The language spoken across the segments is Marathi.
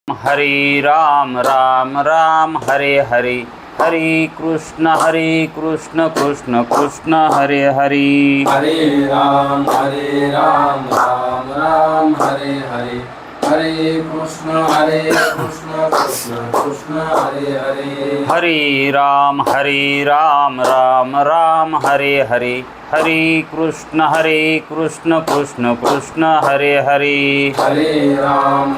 हरे राम राम राम हरे हरे, हरे कृष्ण कृष्ण कृष्ण हरे हरे। हरे राम राम राम हरे हरे, हरे कृष्ण कृष्ण कृष्ण हरे हरे। हरे राम राम राम हरे हरे, हरे कृष्ण कृष्ण कृष्ण हरे हरे। हरे राम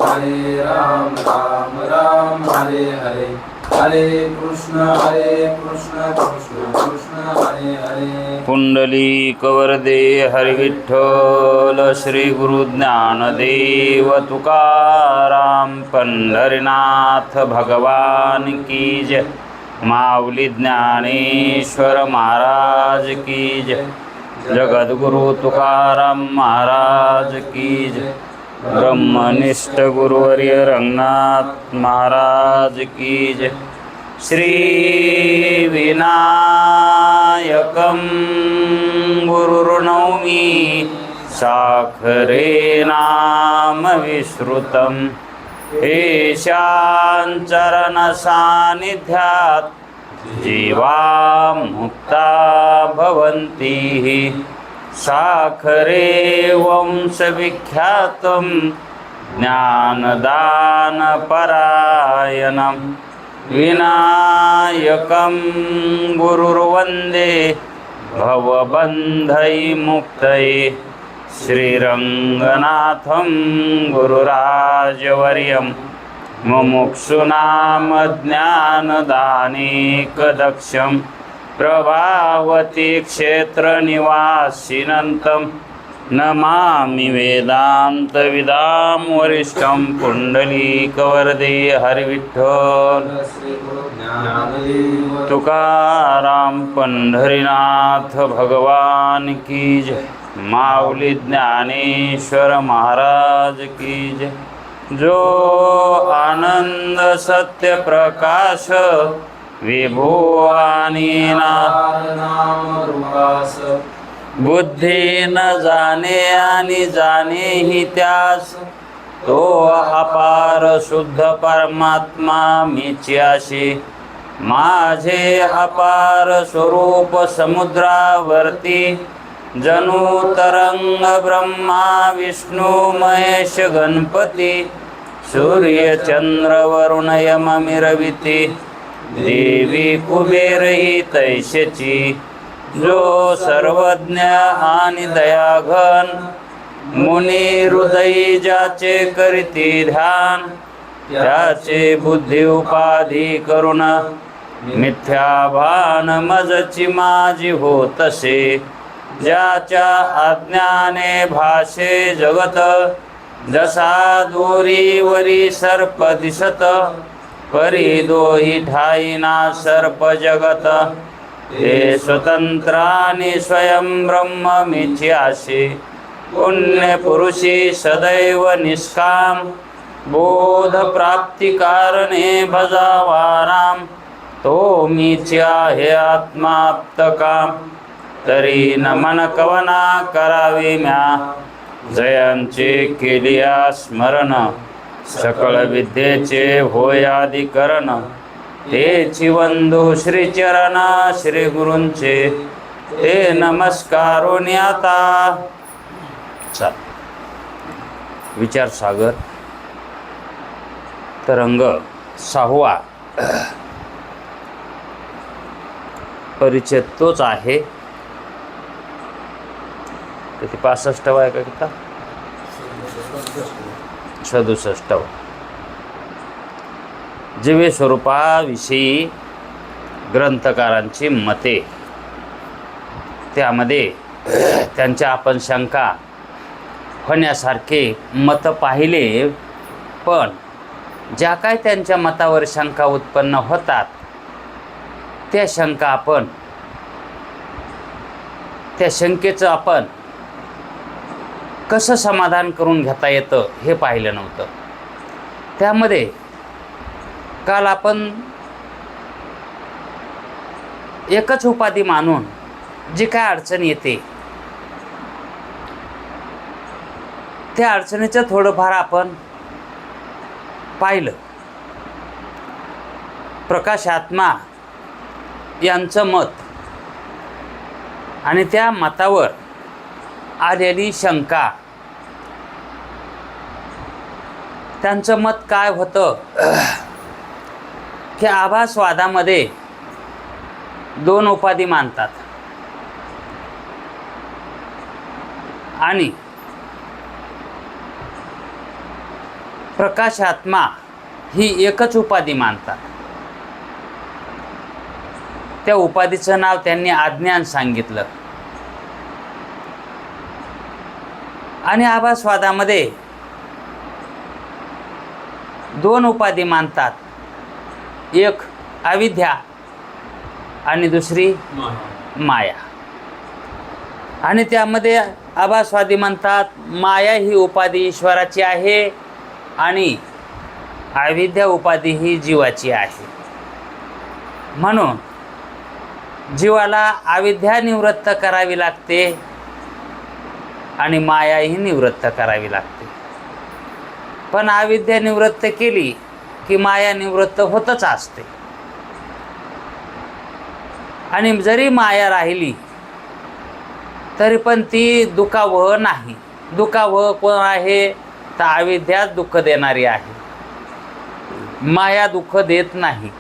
राम राम हरे हरे, हरे कृष्ण कृष्ण कृष्ण हरे हरे। पुंडलिक वरदे हरि विठ्ठल, श्री गुरु ज्ञानदेव तुकाराम, पंढरीनाथ भगवान की जय। माऊली ज्ञानेश्वर महाराज की जय। जगद्गुरु तुकाराम महाराज की जय। ब्रह्मनिष्ठ गुरुवर्य रंगनाथ महाराज की जय। श्री विनायकं गुरुर्नौमि, साखरे नाम विश्रुतं, ईशान चरण सानिध्यात् जीवा मुक्ता भवन्ति। साखरे वंशविख्यातं ज्ञानदान परायणं, विनायकं गुरुर्वन्दे भवबन्धैर्मुक्तये। श्रीरङ्गनाथं गुरुराजवर्यं, मुमुक्षूणां ज्ञानदानेकदक्षं, प्रभावती क्षेत्रनिवासिनं नमामि वेदान्तविदां वरिष्ठं। पुंडलीकवरदे हरि विठ्ठल तुकाराम, पंढरीनाथ भगवान की जय। माऊली ज्ञानेश्वर महाराज की जय। जो आनंद सत्य प्रकाश विभो आणि नाम रूपास, बुद्धी न जाणे आणि जाणे ही त्यास, तो अपार शुद्ध परमात्मा मीच्याशी। माझे अपार स्वरूप समुद्रावरती, जणू तरंग ब्रह्मा विष्णू महेश गणपती, सूर्य चंद्र वरुण यम मिरविती, देवी कुबेर ही तैशची। जो सर्वज्ञ आणि दयाघन, मुनी हृदयी ज्याचे करीती ध्यान, त्याचे बुद्धी उपाधी करुण, मिथ्या भान मजची माझी होतसे। ज्याच्या अज्ञाने भाषे जगत, जसा दोरीवरी सर्प दिसत, परी दोही ठाईना सर्प जगत। ते स्वतंत्राने स्वयं ब्रह्म मिथ्याशी, पुण्य पुरुषी सदैव निष्काम, बोध प्राप्ती कारणे भजावा राम। तो मीच्या हे आत्माप्त काम, तरी नमन कवना करावे म्या। जयांचे केलिया स्मरण, सकळ विद्येचे होयाधिकरण, तेची वंदू श्रीचरण श्री गुरूंचे, ते नमस्कारोनी आता। विचार सागर तरंग 6वा परिचय तोच आहे। किती 65वा आहे का किती 67वा। जीवे स्वरूपाविषयी ग्रंथकारांची मते, त्यामध्ये त्यांच्या आपण शंका होण्यासारखे मत पाहिले, पण ज्या काय त्यांच्या मतावर शंका उत्पन्न होतात, त्या शंका आपण त्या शंकेचं आपण कसं समाधान करून घेता येतं हे पाहिलं नव्हतं। त्यामध्ये काल आपण एकच उपाधी मानून जी काय अडचण येते, त्या अडचणीचं थोडंफार आपण पाहिलं, प्रकाश आत्मा यांचं मत आणि त्या मतावर आलेली शंका, त्यांचं मत काय होतं की आभासवादामध्ये 2 उपाधी मानतात आणि प्रकाश आत्मा ही एकच उपाधी मानतात. त्या उपाधीचं नाव त्यांनी अज्ञान सांगितलं. आणि आभासवादामध्ये 2 उपाधी मानतात, एक अविद्या आणि दुसरी माया. आणि त्यामध्ये आभासवादी म्हणतात माया ही उपाधी ईश्वराची आहे आणि अविद्या उपाधी ही जीवाची आहे. म्हणून जीवाला अविद्या निवृत्त करावी लागते आणि मायाही निवृत्त करावी लागते. पण अविद्या निवृत्त केली की माया निवृत्त होतच असते. आणि जरी माया राहिली तरी पण ती दुःखावह नाही. दुःखावह कोण आहे तर अविद्याच दुःख देणारी आहे. माया दुःख देत नाही.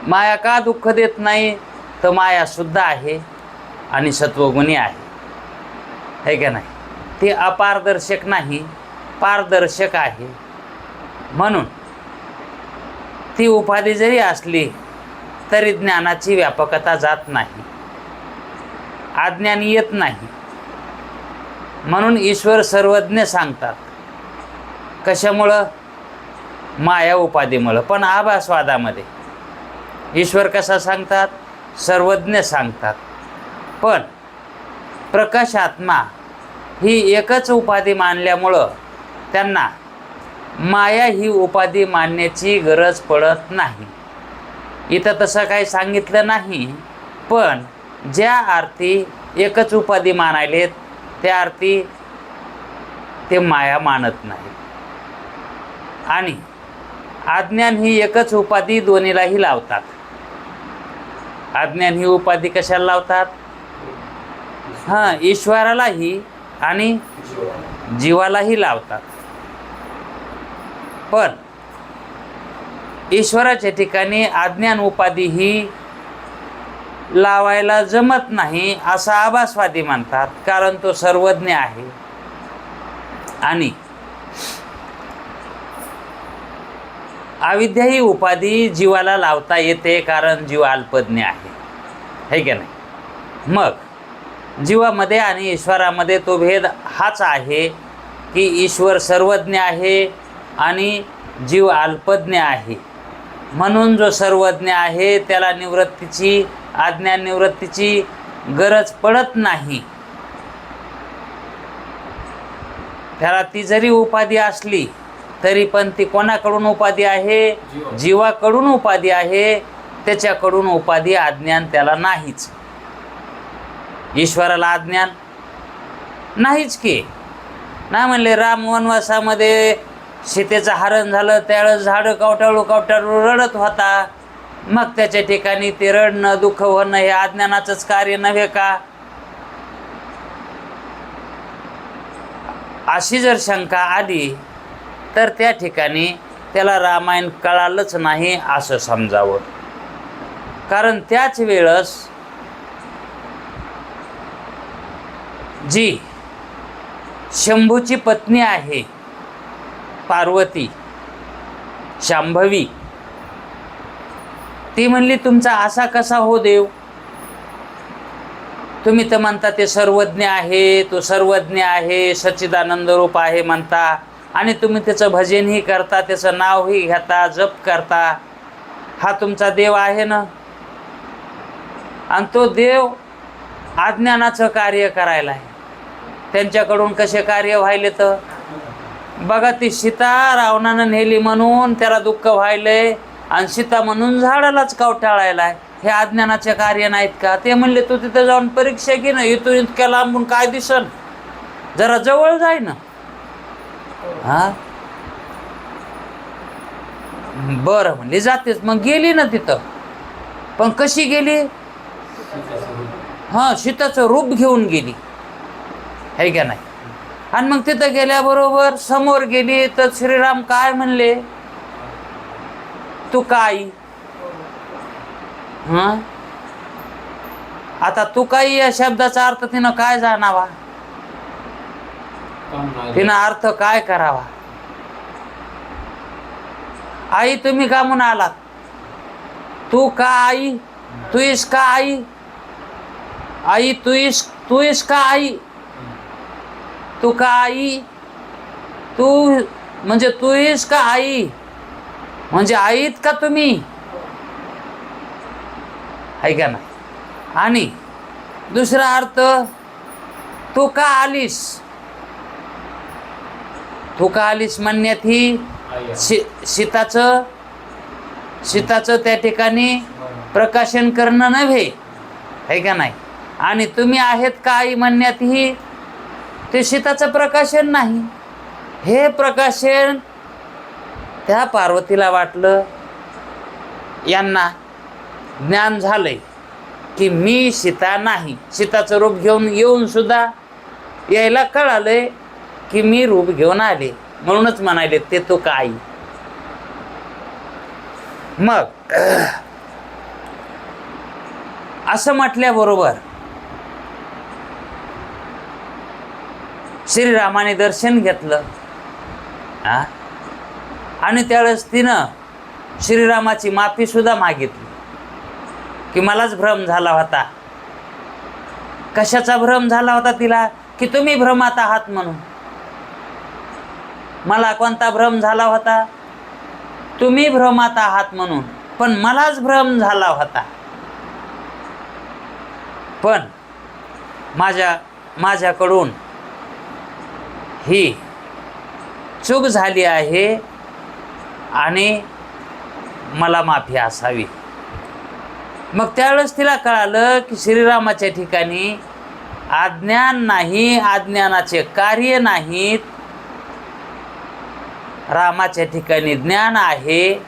माया का दुःख देत नाही तर माया शुद्ध आहे आणि सत्वगुणी आहे, है का नाही. ती अपारदर्शक नाही, पारदर्शक आहे. म्हणून ती उपाधी जरी असली तरी ज्ञानाची व्यापकता जात नाही, अज्ञान येत नाही. म्हणून ईश्वर सर्वज्ञ सांगतात. कशामुळं? माया उपाधीमुळं. पण आभासवादामध्ये ईश्वर कसा सांगतात? सर्वज्ञ सांगतात. पण प्रकाश आत्मा ही एकच उपाधी मानल्यामुळं त्यांना माया ही उपाधी मानण्याची गरज पडत नाही. इथं तसं काही सांगितलं नाही, पण ज्या अर्थी एकच उपाधी मानायलेत त्या अर्थी ते माया मानत नाही. आणि अज्ञान ही एकच उपाधी दोन्हीलाही लावतात. अज्ञान ही उपाधी कशाला लावतात? ईश्वरालाही आणि जीवालाही लावतात. पण ईश्वराच्या ठिकाणी अज्ञान उपाधी ही लावायला जमत नाही असं आभासवादी म्हणतात, कारण तो सर्वज्ञ आहे. आणि अविद्या ही उपाधी जीवाला लावता येते कारण जीव अल्पज्ञ आहे, है की नाही. मग जीवामध्ये आणि ईश्वरामध्ये तो भेद हाच आहे की ईश्वर सर्वज्ञ आहे आणि जीव अल्पज्ञ आहे. म्हणून जो सर्वज्ञ आहे त्याला निवृत्तीची, अज्ञान निवृत्तीची गरज पडत नाही. त्याला ती जरी उपाधी असली तरी पण ती कोणाकडून उपाधी आहे? जीवाकडून उपाधी आहे. त्याच्याकडून उपाधी अज्ञान त्याला नाहीच. ईश्वराला अज्ञान नाहीच की. नाही म्हणले राम वनवासामध्ये सीतेचं हरण झालं त्यावेळेस झाडं कवटाळू कवटाळू रडत होता. मग त्याच्या ठिकाणी ते रडणं, दुःख होणं हे अज्ञानाचंच कार्य नव्हे का? अशी जर शंका आली तर त्या ठिकाणी त्याला रामायण कळालंच नाही असं समजावं. कारण त्याच वेळेस जी शंभूची पत्नी आहे पार्वती, शांभवी, ती म्हणली तुमचा असा कसा हो देव? तुम्ही तर म्हणता ते सर्वज्ञ आहे, तो सर्वज्ञ आहे, सच्चिदानंद रूप आहे म्हणता, आणि तुम्ही त्याचं भजनही करता, त्याचं नावही घेता, जप करता. हा तुमचा देव आहे ना? आणि तो देव अज्ञानाचं कार्य करायला आहे. त्यांच्याकडून कसे कार्य व्हायले तर बघा, ती सीता रावणानं नेली म्हणून त्याला दुःख व्हायलंय आणि सीता म्हणून झाडालाच कवटाळायला आहे. हे अज्ञानाचे कार्य नाहीत का? ते म्हणले तू तिथं जाऊन परीक्षा घे ना, इथून इतक्या लांबून काय दिसन, जरा जवळ जाय ना. बरं म्हणली जातेच. मग गेली ना तिथं, पण कशी गेली? हां, सीताचं रूप घेऊन गेली, है का नाही? आणि मग तिथं गेल्याबरोबर समोर गेली तर श्रीराम काय म्हणले? तू काय? हां, आता तू काही या शब्दाचा अर्थ तिनं काय जाणावा? तिनं अर्थ काय करावा? आई तुम्ही का म्हणून आलात? तू का आई? तू इस का आई? आई तू इस का आई? तू का आई? तू म्हणजे तू इस का आई? म्हणजे आईत का तुम्ही? आहे का नाही? आणि दुसरा अर्थ, तू का आलीस? तू का आलीस म्हणण्यात ही सीताचं त्या ठिकाणी प्रकाशन करणं नव्हे, आहे का नाही? आणि तुम्ही आहेत का आई म्हणण्यात ही ते सीताचं प्रकाशन नाही. हे प्रकाशन त्या पार्वतीला वाटलं, यांना ज्ञान झालंय की मी सीता नाही. सीताचं रूप घेऊन येऊन सुद्धा यायला कळालंय की मी रूप घेऊन आले, म्हणूनच म्हणाले ते तू काय. मग असं म्हटल्याबरोबर श्रीरामाने दर्शन घेतलं. आणि त्यावेळेस तिनं श्रीरामाची माफी सुद्धा मागितली की मलाच भ्रम झाला होता. कशाचा भ्रम झाला होता तिला? की तुम्ही भ्रमात आहात म्हणून. मला कोणता भ्रम झाला होता? तुम्ही भ्रमात आहात म्हणून. पण मलाच भ्रम झाला होता. पण माझ्याकडून ही चूक झाली आहे आणि मला माफी असावी. मग त्यावेळेस तिला कळालं की श्रीरामाच्या ठिकाणी अज्ञान नाही, अज्ञानाचे कार्य नाहीत. रामाच्या ठिकाणी ज्ञान आहे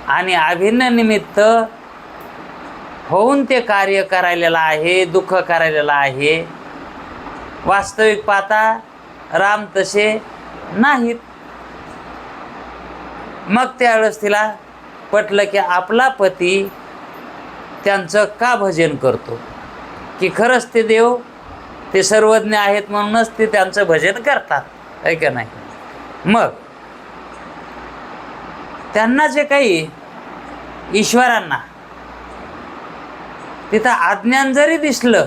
आणि अभिन्न निमित्त होऊन ते कार्य करायलेलं आहे, दुःख करायलेलं आहे. वास्तविक पाहता राम तसे नाहीत. मग त्यावेळेस तिला पटलं की आपला पती त्यांचं का भजन करतो, की खरंच ते देव ते सर्वज्ञ आहेत म्हणूनच ते त्यांचं भजन करतात, आहे का नाही? मग त्यांना जे काही ईश्वरांना तिथं अज्ञान जरी दिसलं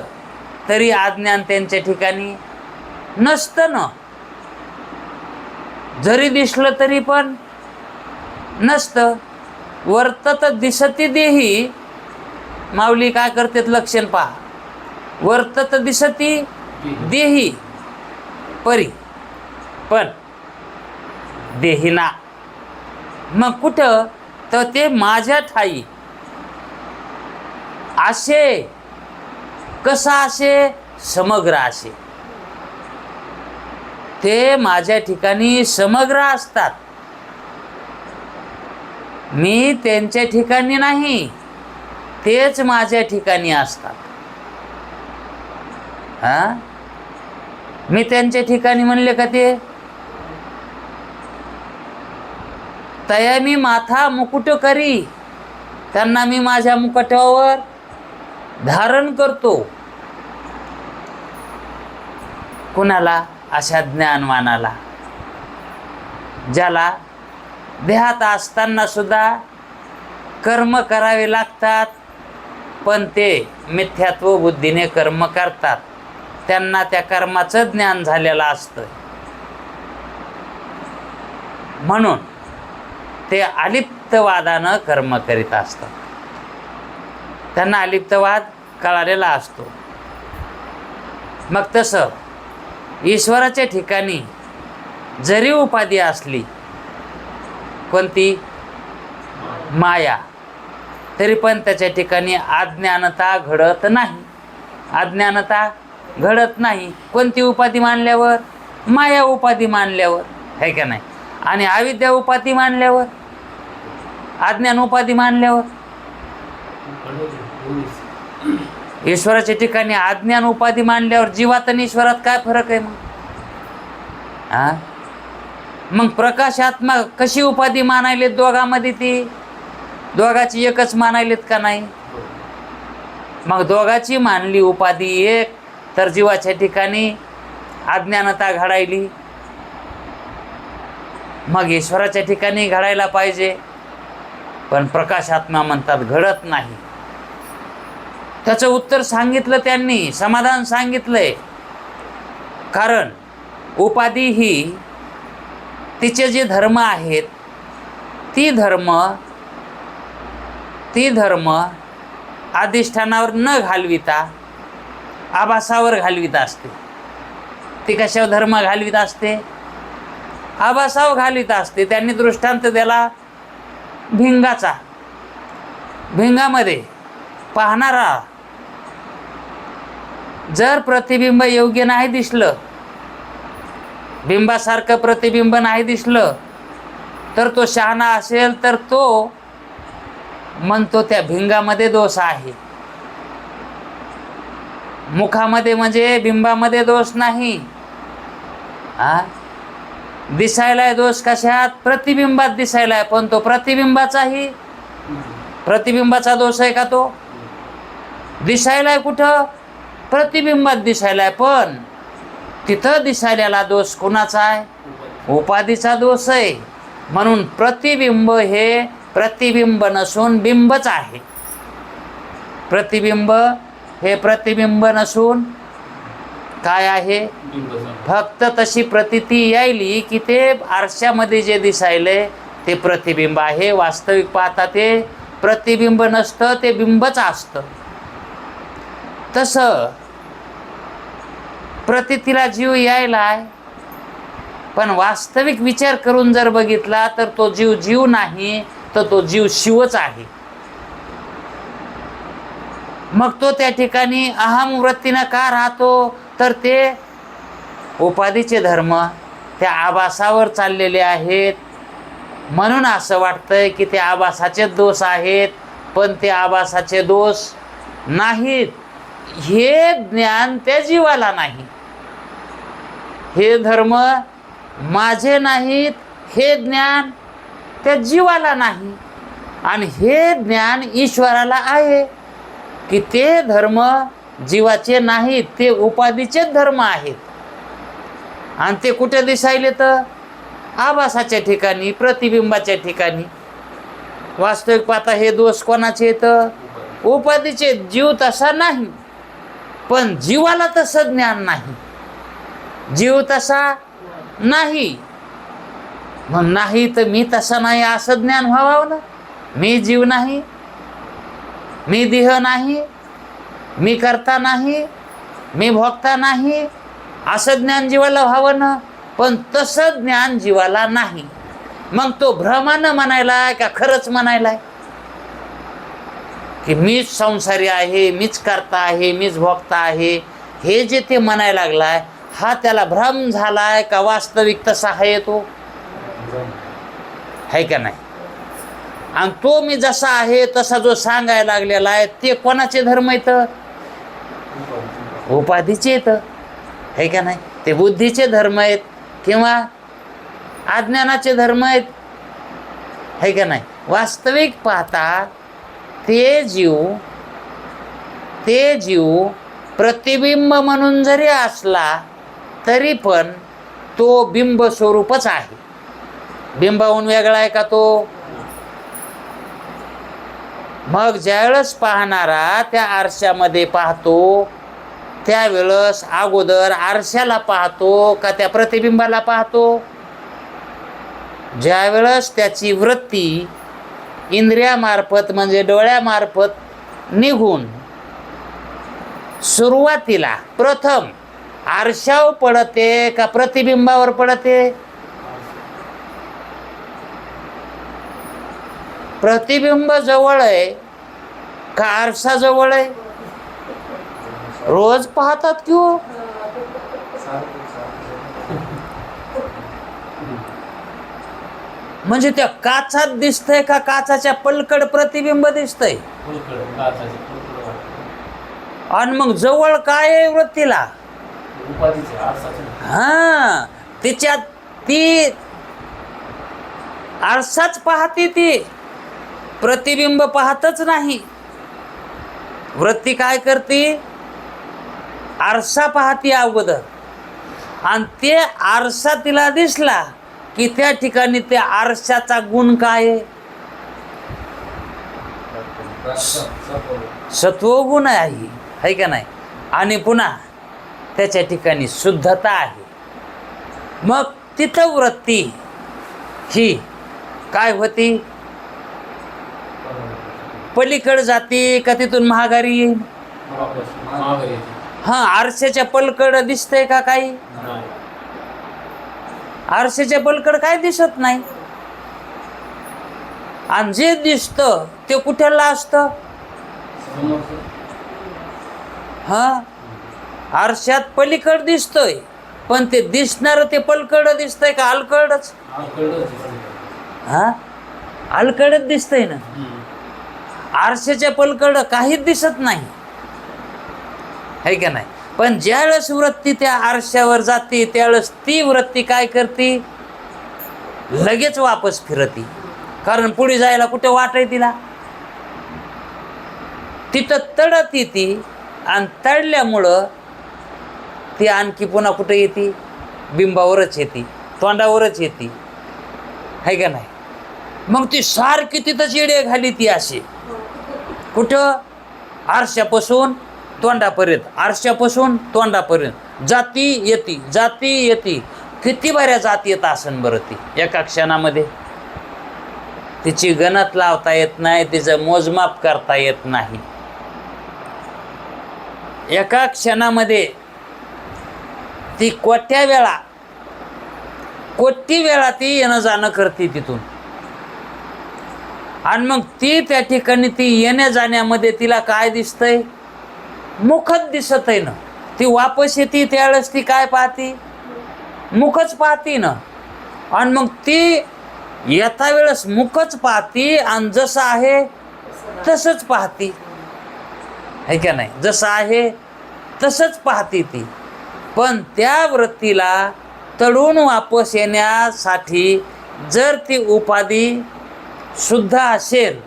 तरी अज्ञान त्यांच्या ठिकाणी नसतं ना. जरी दिसलं तरी पण नसतं. वर्तत दिसती देही, माऊली काय करतात लक्षण पहा. वर्तत दिसती देही परी, पण देहीना. मग कुठं? तर ते माझ्या ठाई. असे कसा असे? समग्र असे. ते माझ्या ठिकाणी समग्र असतात. मी त्यांच्या ठिकाणी नाही, तेच माझ्या ठिकाणी असतात. मी त्यांच्या ठिकाणी म्हणले का ते? तया मी माथा मुकुट करी, त्यांना मी माझ्या मुकुटावर धारण करतो. कुणाला? अशा ज्ञानवानाला, ज्याला देहात असताना सुद्धा कर्म करावे लागतात, पण ते मिथ्यात्व बुद्धीने कर्म करतात. त्यांना त्या कर्माचं ज्ञान झालेलं असतं. म्हणून ते अलिप्तवादानं कर्म करीत असतात. त्यांना अलिप्तवाद कळालेला असतो. मग तसं ईश्वराच्या ठिकाणी जरी उपाधी असली, कोणती? माया, तरी पण त्याच्या ठिकाणी अज्ञानता घडत नाही. अज्ञानता घडत नाही. कोणती उपाधी मानल्यावर? माया उपाधी मानल्यावर, है का नाही? आणि अविद्या उपाधी मानल्यावर अज्ञान उपाधी मानल्यावर ईश्वराच्या ठिकाणी अज्ञान उपाधी मानल्यावर जीवात आणि ईश्वरात काय फरक आहे मग? हा, मग प्रकाशात्मा कशी उपाधी मानायलेत दोघांमध्ये? ती दोघाची एकच मानायलेत का नाही? मग दोघाची मानली उपाधी एक, तर जीवाच्या ठिकाणी अज्ञानता घडायली, मग ईश्वराच्या ठिकाणी घडायला पाहिजे. पण प्रकाशात्मा म्हणतात घडत नाही. त्याचं उत्तर सांगितलं त्यांनी, समाधान सांगितलंय. कारण उपाधी ही तिचे जे धर्म आहेत ती धर्म अधिष्ठानावर न घालविता आभासावर घालवित असते. ती कशावर धर्म घालवित असते? आभासावर घालवित असते. त्यांनी दृष्टांत दिला भिंगाचा. भिंगामध्ये पाहणारा जर प्रतिबिंब योग्य नाही दिसलं, बिंबासारखं प्रतिबिंब नाही दिसलं, तर तो शहाणा असेल तर तो म्हणतो त्या भिंगामध्ये दोष आहे. मुखामध्ये म्हणजे बिंबामध्ये दोष नाही. दिसायलाय दोष कशात? प्रतिबिंबात दिसायलाय. पण तो प्रतिबिंबाचा दोष आहे का? तो दिसायलाय कुठं? प्रतिबिंबात दिसायलाय. पण तिथं दिसायला दोष कोणाचा आहे? उपाधीचा दोष आहे. म्हणून प्रतिबिंब हे प्रतिबिंब नसून बिंबच आहे. प्रतिबिंब हे प्रतिबिंब नसून काय आहे? फक्त तशी प्रतीती यायली की ते आरशामध्ये जे दिसायले ते प्रतिबिंब आहे. वास्तविक पाहता ते प्रतिबिंब नसतं, ते बिंबच असतं. तसं प्रतीतीला जीव यायलाय, पण वास्तविक विचार करून जर बघितला तर तो जीव जीव नाही, तर तो जीव शिवच आहे. मग तो त्या ठिकाणी अहम वृत्तीनं का राहतो? तर ते उपाधीचे धर्म त्या आभासावर चाललेले आहेत. म्हणून असं वाटतंय की ते आभासाचे दोष आहेत, पण ते आभासाचे दोष नाहीत. हे ज्ञान त्या जीवाला नाही. हे धर्म माझे नाहीत, हे ज्ञान त्या जीवाला नाही. आणि हे ज्ञान ईश्वराला आहे की ते धर्म जीवाचे नाहीत, ते उपाधीचेच धर्म आहेत. आणि ते कुठे दिसायले? तर आभासाच्या ठिकाणी, प्रतिबिंबाच्या ठिकाणी. वास्तविक पाहता हे दोष कोणाचे आहेत? उपाधीचे. जीव तसा नाही, पण जीवाला तसं ज्ञान नाही. जीव तसा नाही, मग नाही तर मी तसा नाही असं ज्ञान व्हावं ना. मी जीव नाही, मी देह नाही, मी करता नाही, मी भोगता नाही, असं ज्ञान जीवाला व्हावं ना. पण तसं ज्ञान जीवाला नाही. मग तो भ्रमानं म्हणायलाय का खरंच म्हणायलाय की मीच संसारी आहे, मीच करता आहे, मीच भोगता आहे? हे जे ते म्हणायला लागलाय, हा त्याला भ्रम झालाय का वास्तविक तसा आहे? तो आहे का नाही? आणि तो मी जसा आहे तसा जो सांगायला लागलेला आहे ते कोणाचे धर्म आहेत? उपाधीचे आहेत. आहे का नाही? ते बुद्धीचे धर्म आहेत किंवा अज्ञानाचे धर्म आहेत. आहे का नाही? वास्तविक पाहता ते जीव प्रतिबिंब म्हणून जरी असला तरी पण तो बिंब स्वरूपच आहे. बिंबाहून वेगळा आहे का तो? मग ज्यावेळेस पाहणारा त्या आरशामध्ये पाहतो त्यावेळेस अगोदर आरशाला पाहतो का त्या प्रतिबिंबाला पाहतो? ज्यावेळेस त्याची वृत्ती इंद्रियामार्फत म्हणजे डोळ्यामार्फत निघून सुरुवातीला प्रथम आरशावर पडते का प्रतिबिंबावर पडते? प्रतिबिंब जवळ आहे का आरसा जवळ आहे? रोज पाहतात की हो? म्हणजे त्या काचात दिसतंय का काचाच्या पलकड प्रतिबिंब दिसतंय? फुलकड काचाचे फुलकड वाटतं. आणि मग जवळ काय आहे वृत्तीला? उपाधीचे आरसाचे. हा, तिच्यात ती आरसाच पाहते, ती प्रतिबिंब पाहतच नाही. वृत्ती काय करते? आरसा पाहते अगोदर, आणि ते आरसा तिला दिसला की त्या ठिकाणी त्या आरशाचा गुण काय आहे? सत्वगुण आहे का नाही? आणि पुन्हा त्याच्या ठिकाणी शुद्धता आहे. मग तिथं वृत्ती ही काय होती? पलीकड जाते का तिथून महागारी येईल? हा, आरशाच्या पलकड दिसतंय का काही? आरशाच्या पलकड काय दिसत नाही. आणि जे दिसतं ते कुठेला असतं? हा, आरशात पलीकड दिसतोय, पण ते दिसणार ते पलकड दिसतंय का अलकडच? हा, अलकडच दिसतंय ना. आरशाच्या पलकड काहीच दिसत नाही, है का नाही? पण ज्यावेळेस वृत्ती त्या आरशावर जाते त्यावेळेस ती वृत्ती काय करते? लगेच वापस फिरती. कारण पुढे जायला कुठे वाट आहे तिला? तिथं तडत येते, आणि तडल्यामुळं ती आणखी पुन्हा कुठे येते? बिंबावरच येते, तोंडावरच येते, है का नाही? मग ती सारखी तिथंच येडे घाली ती अशी. कुठं? आरशापासून तोंडापर्यंत, आरशापासून तोंडापर्यंत जाती येते, जाती येते. किती बऱ्या जाती येत असन बरं ती एका क्षणामध्ये? तिची गणत लावता येत नाही, तिचं मोजमाप करता येत नाही. एका क्षणामध्ये ती कोट्या वेळा ती येणं जाणं करते तिथून. आणि मग ती त्या ठिकाणी ती येण्या जाण्यामध्ये तिला काय दिसतंय? मुखच दिसत आहे ना. ती वापस येते त्यावेळेस ती काय पाहती? मुखच पाहती ना. आणि मग ती येता वेळेस मुखच पाहती, आणि जसं आहे तसंच पाहती, है का नाही? जसं आहे तसंच पाहती ती. पण त्या वृत्तीला तडून वापस येण्यासाठी जर ती उपाधी शुद्ध असेल,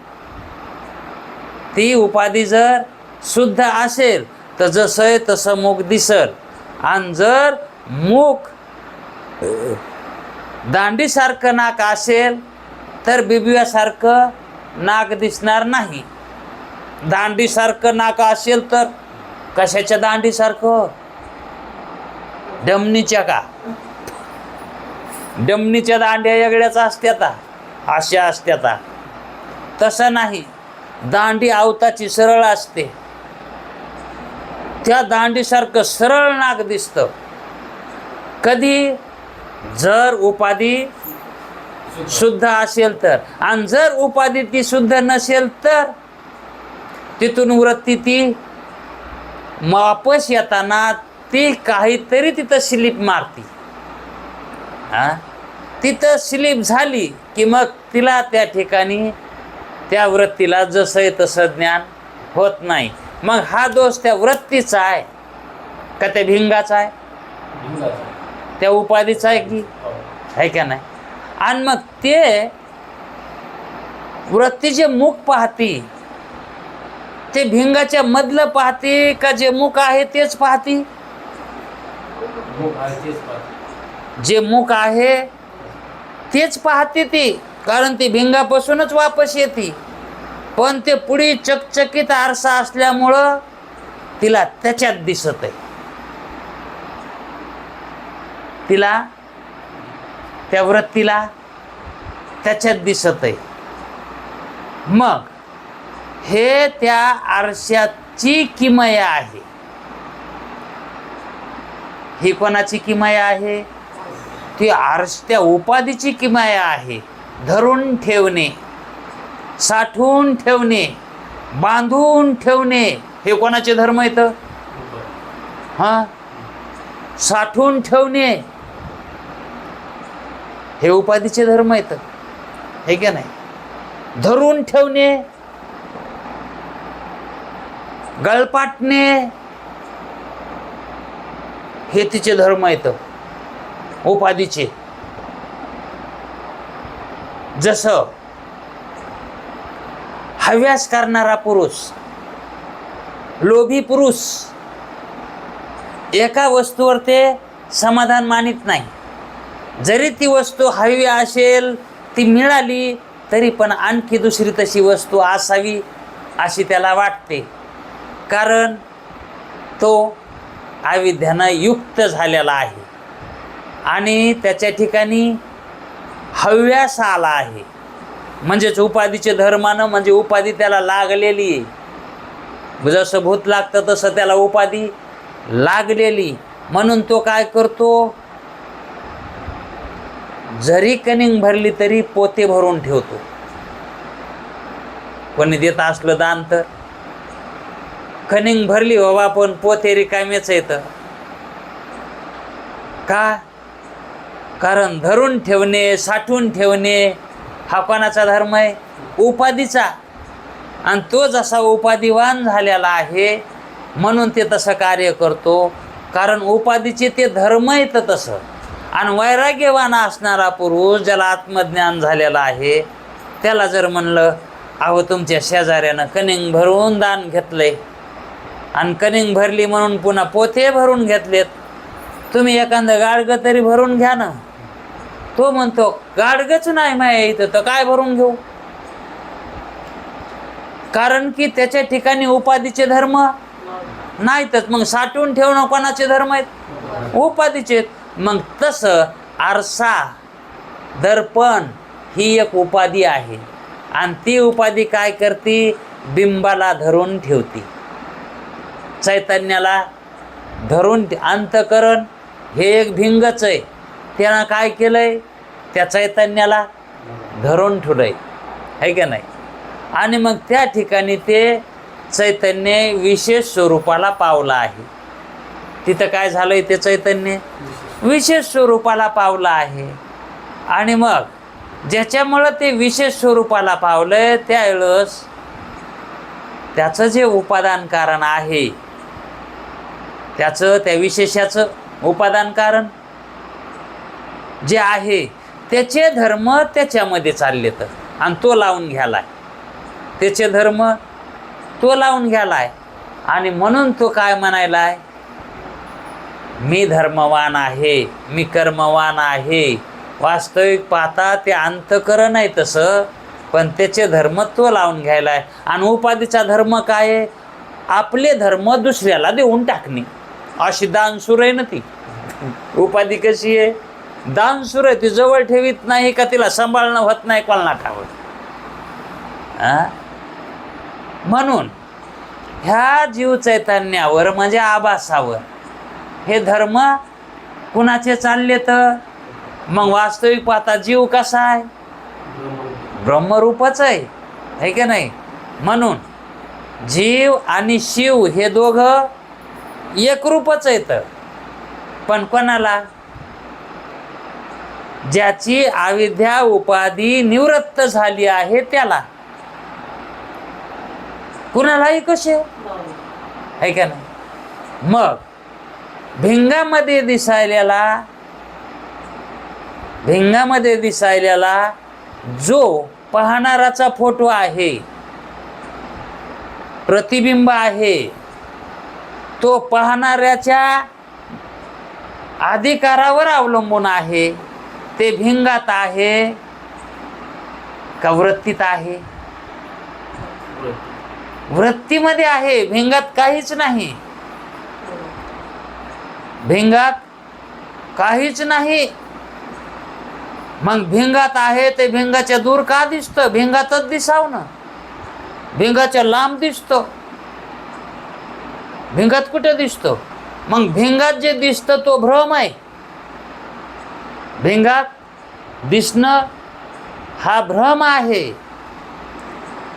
ती उपाधी जर शुद्ध असेल तर जसं आहे तसं मुख दिसल. आणि जर मुख दांडीसारखं नाक असेल तर बिबियासारखं नाक दिसणार नाही. दांडीसारखं नाक असेल तर कशाच्या दांडीसारखं? डमणीच्या का? डमणीच्या दांड्या वेगळ्याच असत्याता, अशा असत्याता. तसं नाही, दांडी आवताची सरळ असते, त्या दांडीसारखं सरळ नाक दिसतं. कधी? जर उपाधी शुद्ध असेल तर. आणि जर उपाधी ती शुद्ध नसेल तर तिथून वृत्ती ती वापस येताना ती काहीतरी तिथं स्लिप मारती. हा, तिथं स्लिप झाली की मग तिला त्या ठिकाणी त्या वृत्तीला जसं आहे तसं ज्ञान होत नाही. मग हा दोष त्या वृत्तीचा आहे का त्या भिंगाचा आहे? त्या उपाधीचा आहे की, आहे का नाही? आणि मग ते वृत्ती जे मुख पाहती ते भिंगाच्या मधलं पाहते का जे मुख आहे तेच पाहती? जे मुख आहे तेच पाहते ती, कारण ती भिंगापासूनच वापस येते. पण ते पुढे चकचकीत आरसा असल्यामुळं तिला त्याच्यात दिसत आहे. तिला त्या वृत्तीला त्याच्यात दिसत आहे. मग हे त्या आरशाची किमया आहे. ही कोणाची किमया आहे? ती त्या उपाधीची किमया आहे. धरून ठेवणे, साठवून ठेवणे, बांधून ठेवणे, हे कोणाचे धर्म आहेत? हां, साठवून ठेवणे हे उपाधीचे धर्म आहेत. हे की नाही. धरून ठेवणे, गळपाटणे, हे तिचे धर्म आहेत उपाधीचे. जसं हव्यास करणारा पुरुष, लोभी पुरुष एका वस्तूवर ते समाधान मानित नाही. जरी ती वस्तू हवी असेल, ती मिळाली तरी पण आणखी दुसरी तशी वस्तू असावी अशी त्याला वाटते. कारण तो अविद्यानं युक्त झालेला आहे आणि त्याच्या ठिकाणी हव्यास आला आहे. म्हणजेच उपाधीचे धर्मानं, म्हणजे उपाधी त्याला लागलेली आहे. जसं भूत लागतं तसं त्याला उपाधी लागलेली. म्हणून तो काय करतो, जरी कनिंग भरली तरी पोते भरून ठेवतो. कोणी देत असलं दान तर, कनिंग भरली बाबा पण पोते रिकामेच येतं. का? कारण धरून ठेवणे, साठवून ठेवणे हा कोणाचा धर्म आहे? उपाधीचा. आणि तो जसा उपाधिवान झालेला आहे म्हणून ते तसं कार्य करतो. कारण उपाधीचे ते धर्म येतं तसं. आणि वैराग्यवान असणारा पुरुष ज्याला आत्मज्ञान झालेला आहे, त्याला जर म्हणलं अहो तुमच्या शेजाऱ्यानं कनिंग भरून दान घेतलंय आणि कनिंग भरली म्हणून पुन्हा पोते भरून घेतलेत, तुम्ही एखादं गाडगं तरी भरून घ्या ना. तो म्हणतो गाडगंच नाही माया इथं, तर काय भरून घेऊ? कारण की त्याच्या ठिकाणी उपाधीचे धर्म नाहीतच. मग साठवून ठेवणं कोणाचे धर्म आहेत? उपाधीचे. मग तसं आरसा, दर्पण ही एक उपाधी आहे आणि ती उपाधी काय करते? बिंबाला धरून ठेवते, चैतन्याला धरून. अंतकरण हे एक भिंगच आहे, त्यानं काय केलंय? त्या चैतन्याला धरून ठेवलंय, है का नाही. आणि मग त्या ठिकाणी ते चैतन्य विशेष स्वरूपाला पावलं आहे. तिथं काय झालंय? ते चैतन्य विशेष स्वरूपाला पावलं आहे. आणि मग ज्याच्यामुळं ते विशेष स्वरूपाला पावलंय त्यावेळेस त्याचं जे उपादान कारण आहे, त्याचं त्या विशेषाचं उपादान कारण जे आहे त्याचे धर्म त्याच्यामध्ये चाललेत आणि तो लावून घ्यालाय. त्याचे धर्म तो लावून घ्यालाय आणि म्हणून तो काय म्हणायलाय? मी धर्मवान आहे, मी कर्मवान आहे. वास्तविक पाहता ते अंतकरण आहे तसं, पण त्याचे धर्म तो लावून घ्यायलाय. आणि उपाधीचा धर्म काय आहे? आपले धर्म दुसऱ्याला देऊन टाकणे. अशी दानसूर आहे ना ती उपाधी. कशी आहे? दानसूर आहे. ती जवळ ठेवीत नाही का तिला सांभाळणं होत नाही कोणाला ठावत. म्हणून ह्या जीव चैतन्यावर म्हणजे आभासावर हे धर्म कुणाचे चालले तर मग वास्तविक पाहता जीव कसा आहे? ब्रह्मरूपच आहे का नाही. म्हणून जीव आणि शिव हे दोघं एकरूपच आहेत. पण कोणाला? ज्याची अविद्या उपाधी निवृत्त झाली आहे त्याला. कुणालाही कसे आहे का नाही. मग भिंगामध्ये दिसायलेला जो पाहणाराचा फोटो आहे, प्रतिबिंब आहे, तो पाहणाऱ्याच्या अधिकारावर अवलंबून आहे. ते भिंगात आहे का वृत्तीत आहे? वृत्तीमध्ये आहे. भिंगात काहीच नाही. भिंगात काहीच नाही. मग भिंगात आहे ते भिंगाच्या दूर का दिसतं? भिंगातच दिसाव ना. भिंगाच्या लांब दिसतो. भिंगात कुठे दिसतो? मग भिंगात जे दिसतं तो भ्रम आहे. भिंगात दिसणं हा भ्रम आहे.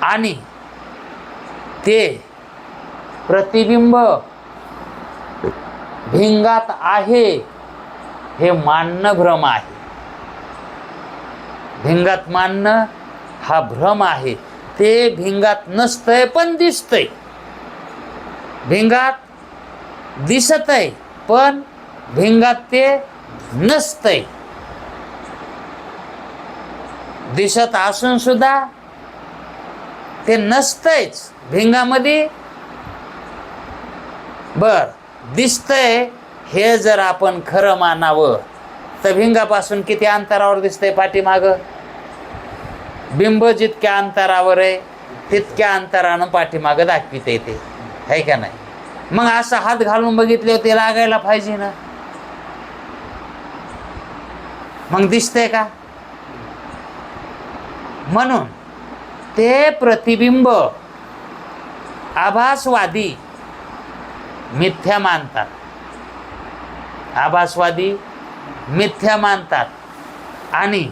आणि ते प्रतिबिंब भिंगात आहे हे मानणं भ्रम आहे. भिंगात मानणं हा भ्रम आहे. ते भिंगात नसतंय पण दिसतंय. भिंगात दिसतंय पण भिंगात ते नसतंय. दिसत असून सुद्धा ते नसतंयच भिंगामध्ये. बर, दिसतंय हे जर आपण खरं मानावं तर भिंगापासून किती अंतरावर दिसतंय पाठीमागं? बिंब जितक्या अंतरावर आहे तितक्या अंतरानं पाठीमागं दाखविता येते, आहे का नाही? मग असं हात घालून बघितले ते लागायला पाहिजे ना. मग दिसतंय का? म्हणून ते प्रतिबिंब आभासवादी मिथ्या मानतात. आभासवादी मिथ्या मानतात. आणि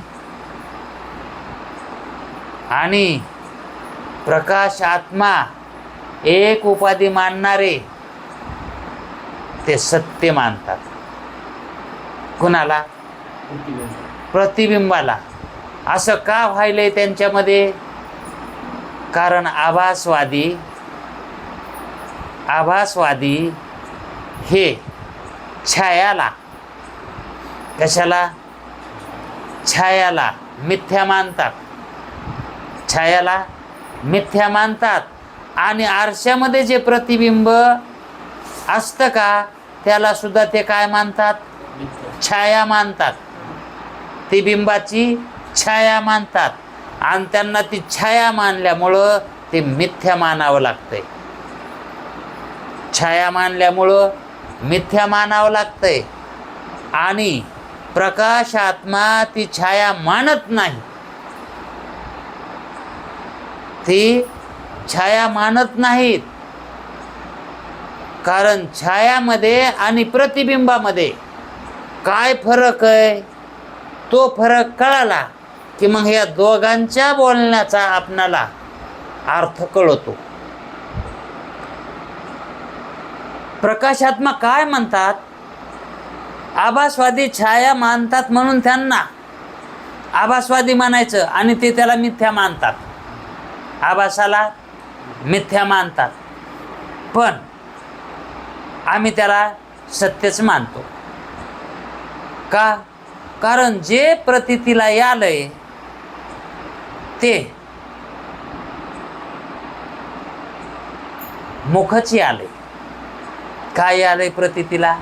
प्रकाश आत्मा एक उपाधी मानणारे ते सत्य मानतात. कुणाला? प्रतिबिंबाला. असं का व्हायलंय त्यांच्यामध्ये? कारण आभासवादी हे छायाला, कशाला? छायाला मिथ्या मानतात. छायाला मिथ्या मानतात. आणि आरशामध्ये जे प्रतिबिंब असतं का त्याला सुद्धा ते काय मानतात? छाया मानतात. ती बिंबाची छाया मानतात. आणि त्यांना ती छाया मानल्यामुळं ते मिथ्या मानावं लागतंय. छाया मानल्यामुळं मिथ्या मानावं लागतंय. आणि प्रकाश आत्मा ती छाया मानत नाही. ती छाया मानत नाहीत. कारण छायामध्ये आणि प्रतिबिंबामध्ये काय फरक आहे तो फरक कळाला की मग या दोघांच्या बोलण्याचा आपणाला अर्थ कळतो. प्रकाशात्मा काय म्हणतात? आभासवादी छाया मानतात म्हणून त्यांना आभासवादी मानायचं आणि ते त्याला मिथ्या मानतात. आभासाला मिथ्या मानतात पण आम्ही त्याला सत्यच मानतो. का? कारण जे प्रतीतीला यालय ते मुखच आलंय. काय आलंय प्रतीतीला?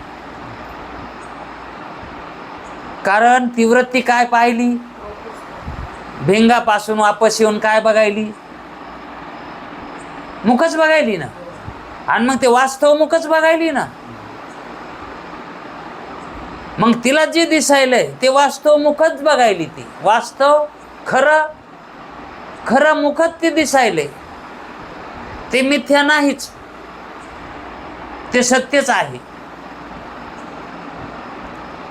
कारण ती वृत्ती काय पाहिली? भिंगापासून वापस येऊन काय बघायली? मुखच बघायली ना. आणि मग ते वास्तव मुखच बघायली ना. मग तिला जे दिसायलंय ते वास्तव मुखच बघायली. ती वास्तव खरं मुखच ते दिसायलंय. ते मिथ्या नाहीच, ते सत्यच आहे.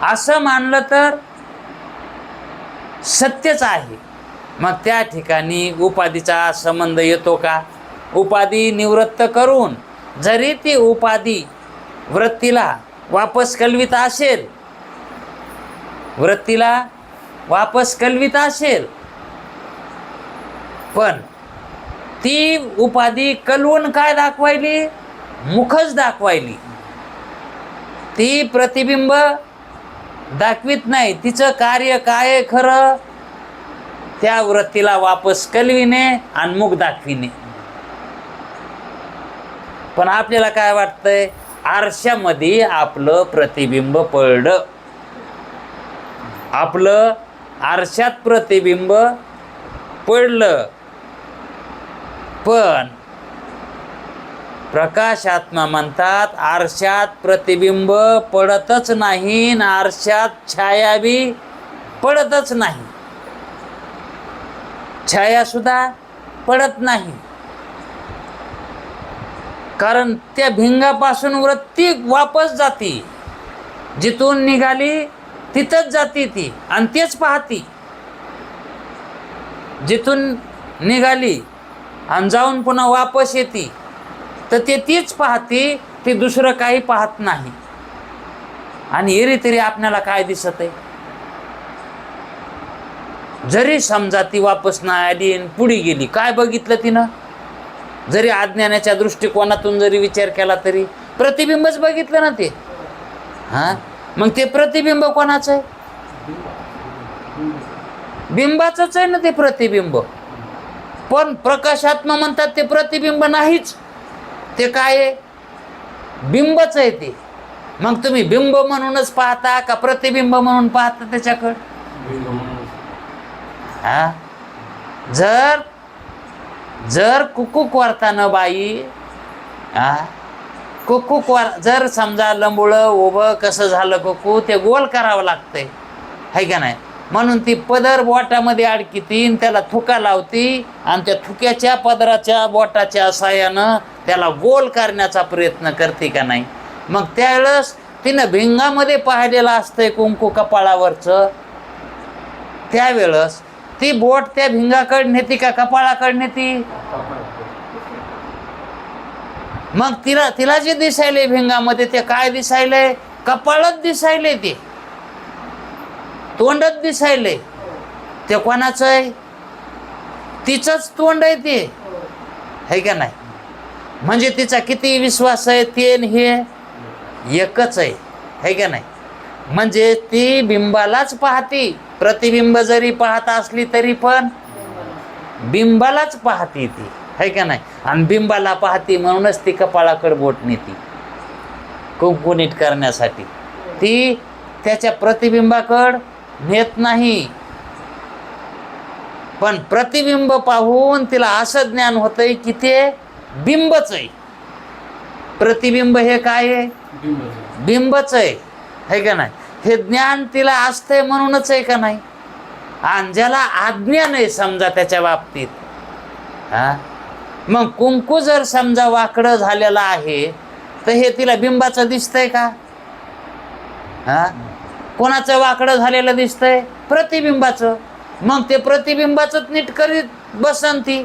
असं मानलं तर सत्यच आहे. मग त्या ठिकाणी उपाधीचा संबंध येतो का? उपाधी निवृत्त करून जरी ती उपाधी वृत्तीला वापस कल्वित असेल, पण ती उपाधी कलवून काय दाखवायली? मुखच दाखवायली. ती प्रतिबिंब दाखवित नाही. तिचं कार्य काय खरं? त्या वृत्तीला वापस कलविणे आणि मुख दाखविणे. पण आपल्याला काय वाटतंय? आरशामध्ये आपलं प्रतिबिंब पडलं. आपलं आरशात प्रतिबिंब पडलं. पण प्रकाशात्मा म्हणतात आरशात प्रतिबिंब पडतच नाही, आरशात छाया बी पडतच नाही. छाया सुद्धा पडत नाही. कारण त्या भिंगापासून वृत्ती वापस जाती. जिथून निघाली तिथंच जाती ती आणि तेच पाहती. जिथून निघाली आणि जाऊन पुन्हा वापस येते तर ते तीच पाहते. ती दुसरं काही पाहत नाही. आणि एरी तरी आपल्याला काय दिसत आहे? जरी समजा ती वापस नाही आली आणि पुढे गेली, काय बघितलं तिनं? जरी अज्ञानाच्या दृष्टिकोनातून जरी विचार केला तरी प्रतिबिंबच बघितलं ना ते. हा, मग ते प्रतिबिंब कोणाचं आहे? बिंबाचंच आहे ना ते प्रतिबिंब. पण प्रकाशात्मा म्हणतात ते प्रतिबिंब नाहीच, ते काय आहे? बिंबच आहे ते. मग तुम्ही बिंब म्हणूनच पाहता का प्रतिबिंब म्हणून पाहता त्याच्याकडं? हा, जर जर कुकुक वारताना बाई, हा, कुकुक वार जर समजा लंबुळं उभं कसं झालं कुकू, ते गोल करावं लागतंय, है का नाही? म्हणून ती पदर बोटामध्ये अडकीती, त्याला थुका लावती आणि त्या थुक्याच्या पदराच्या बोटाच्या साह्यानं त्याला गोल करण्याचा प्रयत्न करते का नाही? मग त्यावेळेस तिनं भिंगामध्ये पाहिलेलं असतंय कुंकू कपाळावरचं, त्यावेळेस ती बोट त्या भिंगाकडे नेती का कपाळाकडे नेती? मग तिला जे दिसायले भिंगामध्ये ते काय दिसायलंय? कपाळच दिसायले, ते तोंडच दिसायले. ते कोणाचं आहे? तिचंच तोंड आहे ते, है का नाही? म्हणजे तिचा किती विश्वास आहे, ते न हे एकच आहे, है का नाही? म्हणजे ती बिंबालाच पाहती, प्रतिबिंब जरी पाहत असली तरी पण बिंबालाच पाहती ती, है का नाही? आणि बिंबाला पाहती म्हणूनच ती कपाळाकडे बोट नेती कुंकू नीट करण्यासाठी. ती त्याच्या प्रतिबिंबाकडे नेत नाही. पण प्रतिबिंब पाहून तिला असं ज्ञान होतंय की ते बिंबच आहे. प्रतिबिंब हे काय आहे? बिंबच आहे, है का नाही? हे ज्ञान तिला असतंय म्हणूनच आहे का नाही? आणि ज्याला अज्ञान आहे समजा त्याच्या बाबतीत, हा, मग कुंकू जर समजा वाकडं झालेलं आहे तर हे तिला बिंबाचं दिसतंय का? हा, कोणाचं वाकडं झालेलं दिसतंय? प्रतिबिंबाचं. मग ते प्रतिबिंबाचं नीट करीत बसन ती.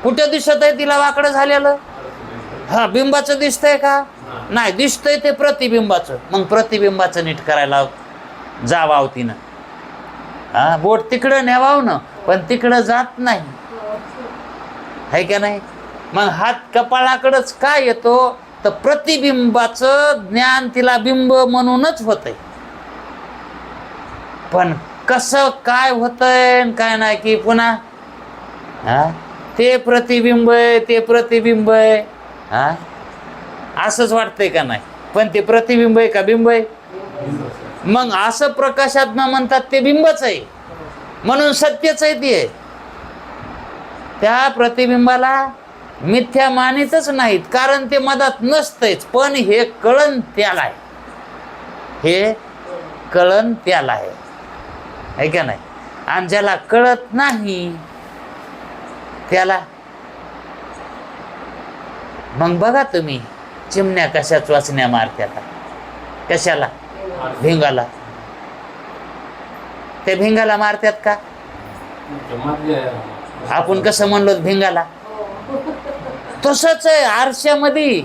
कुठं दिसत आहे तिला वाकडं झालेलं? हा, बिंबाचं दिसतंय का? नाही, दिसतंय ते प्रतिबिंबाचं. मग प्रतिबिंबाचं नीट करायला जावाव तिनं. हा, बोट तिकडं नेवाव ना, पण तिकडं जात नाही, है का नाही? मग हात कपाळाकडंच काय येतो तर प्रतिबिंबाचं ज्ञान तिला बिंब म्हणूनच होतंय. पण कसं काय होतंय काय नाही की पुन्हा हा ते प्रतिबिंब आहे, ते प्रतिबिंब आहे, हा, असंच वाटतंय का नाही? पण ते प्रतिबिंब आहे का बिंब आहे? मग असं प्रकाशात म्हणतात ते बिंबच आहे, म्हणून सत्यच आहे ते. त्या प्रतिबिंबाला मिथ्या मानितच नाहीत, कारण ते मधात नसतंच. पण हे कळण त्याला आहे, हे कळण त्याला आहे का नाही? आणि ज्याला कळत नाही त्याला, मग बघा तुम्ही चिमण्या कशा चोचण्या मारत्यात, कशाला? भिंगाला. ते भिंगाला मारतात का? आपण कसं म्हणलो भिंगाला, तसंच आहे आरशामध्ये.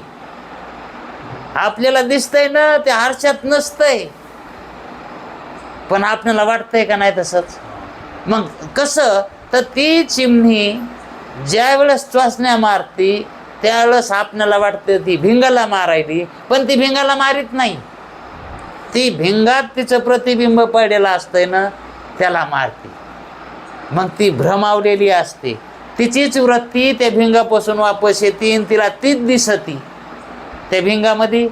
आपल्याला दिसतंय ना, ते आरशात नसतंय, पण आपल्याला वाटतंय का नाही तसंच? मग कसं तर ती चिमणी ज्या वेळेस चोचण्या मारती त्यावेळेस आपल्याला वाटतं ती भिंगाला मारायली, पण ती भिंगाला मारित नाही. ती भिंगात तिचं प्रतिबिंब पडलेलं असतंय ना, त्याला मारते. मग ती भ्रमावलेली असते, तिचीच वृत्ती त्या भिंगापासून वापस येते आणि तिला तीच दिसती, त्या भिंगामध्ये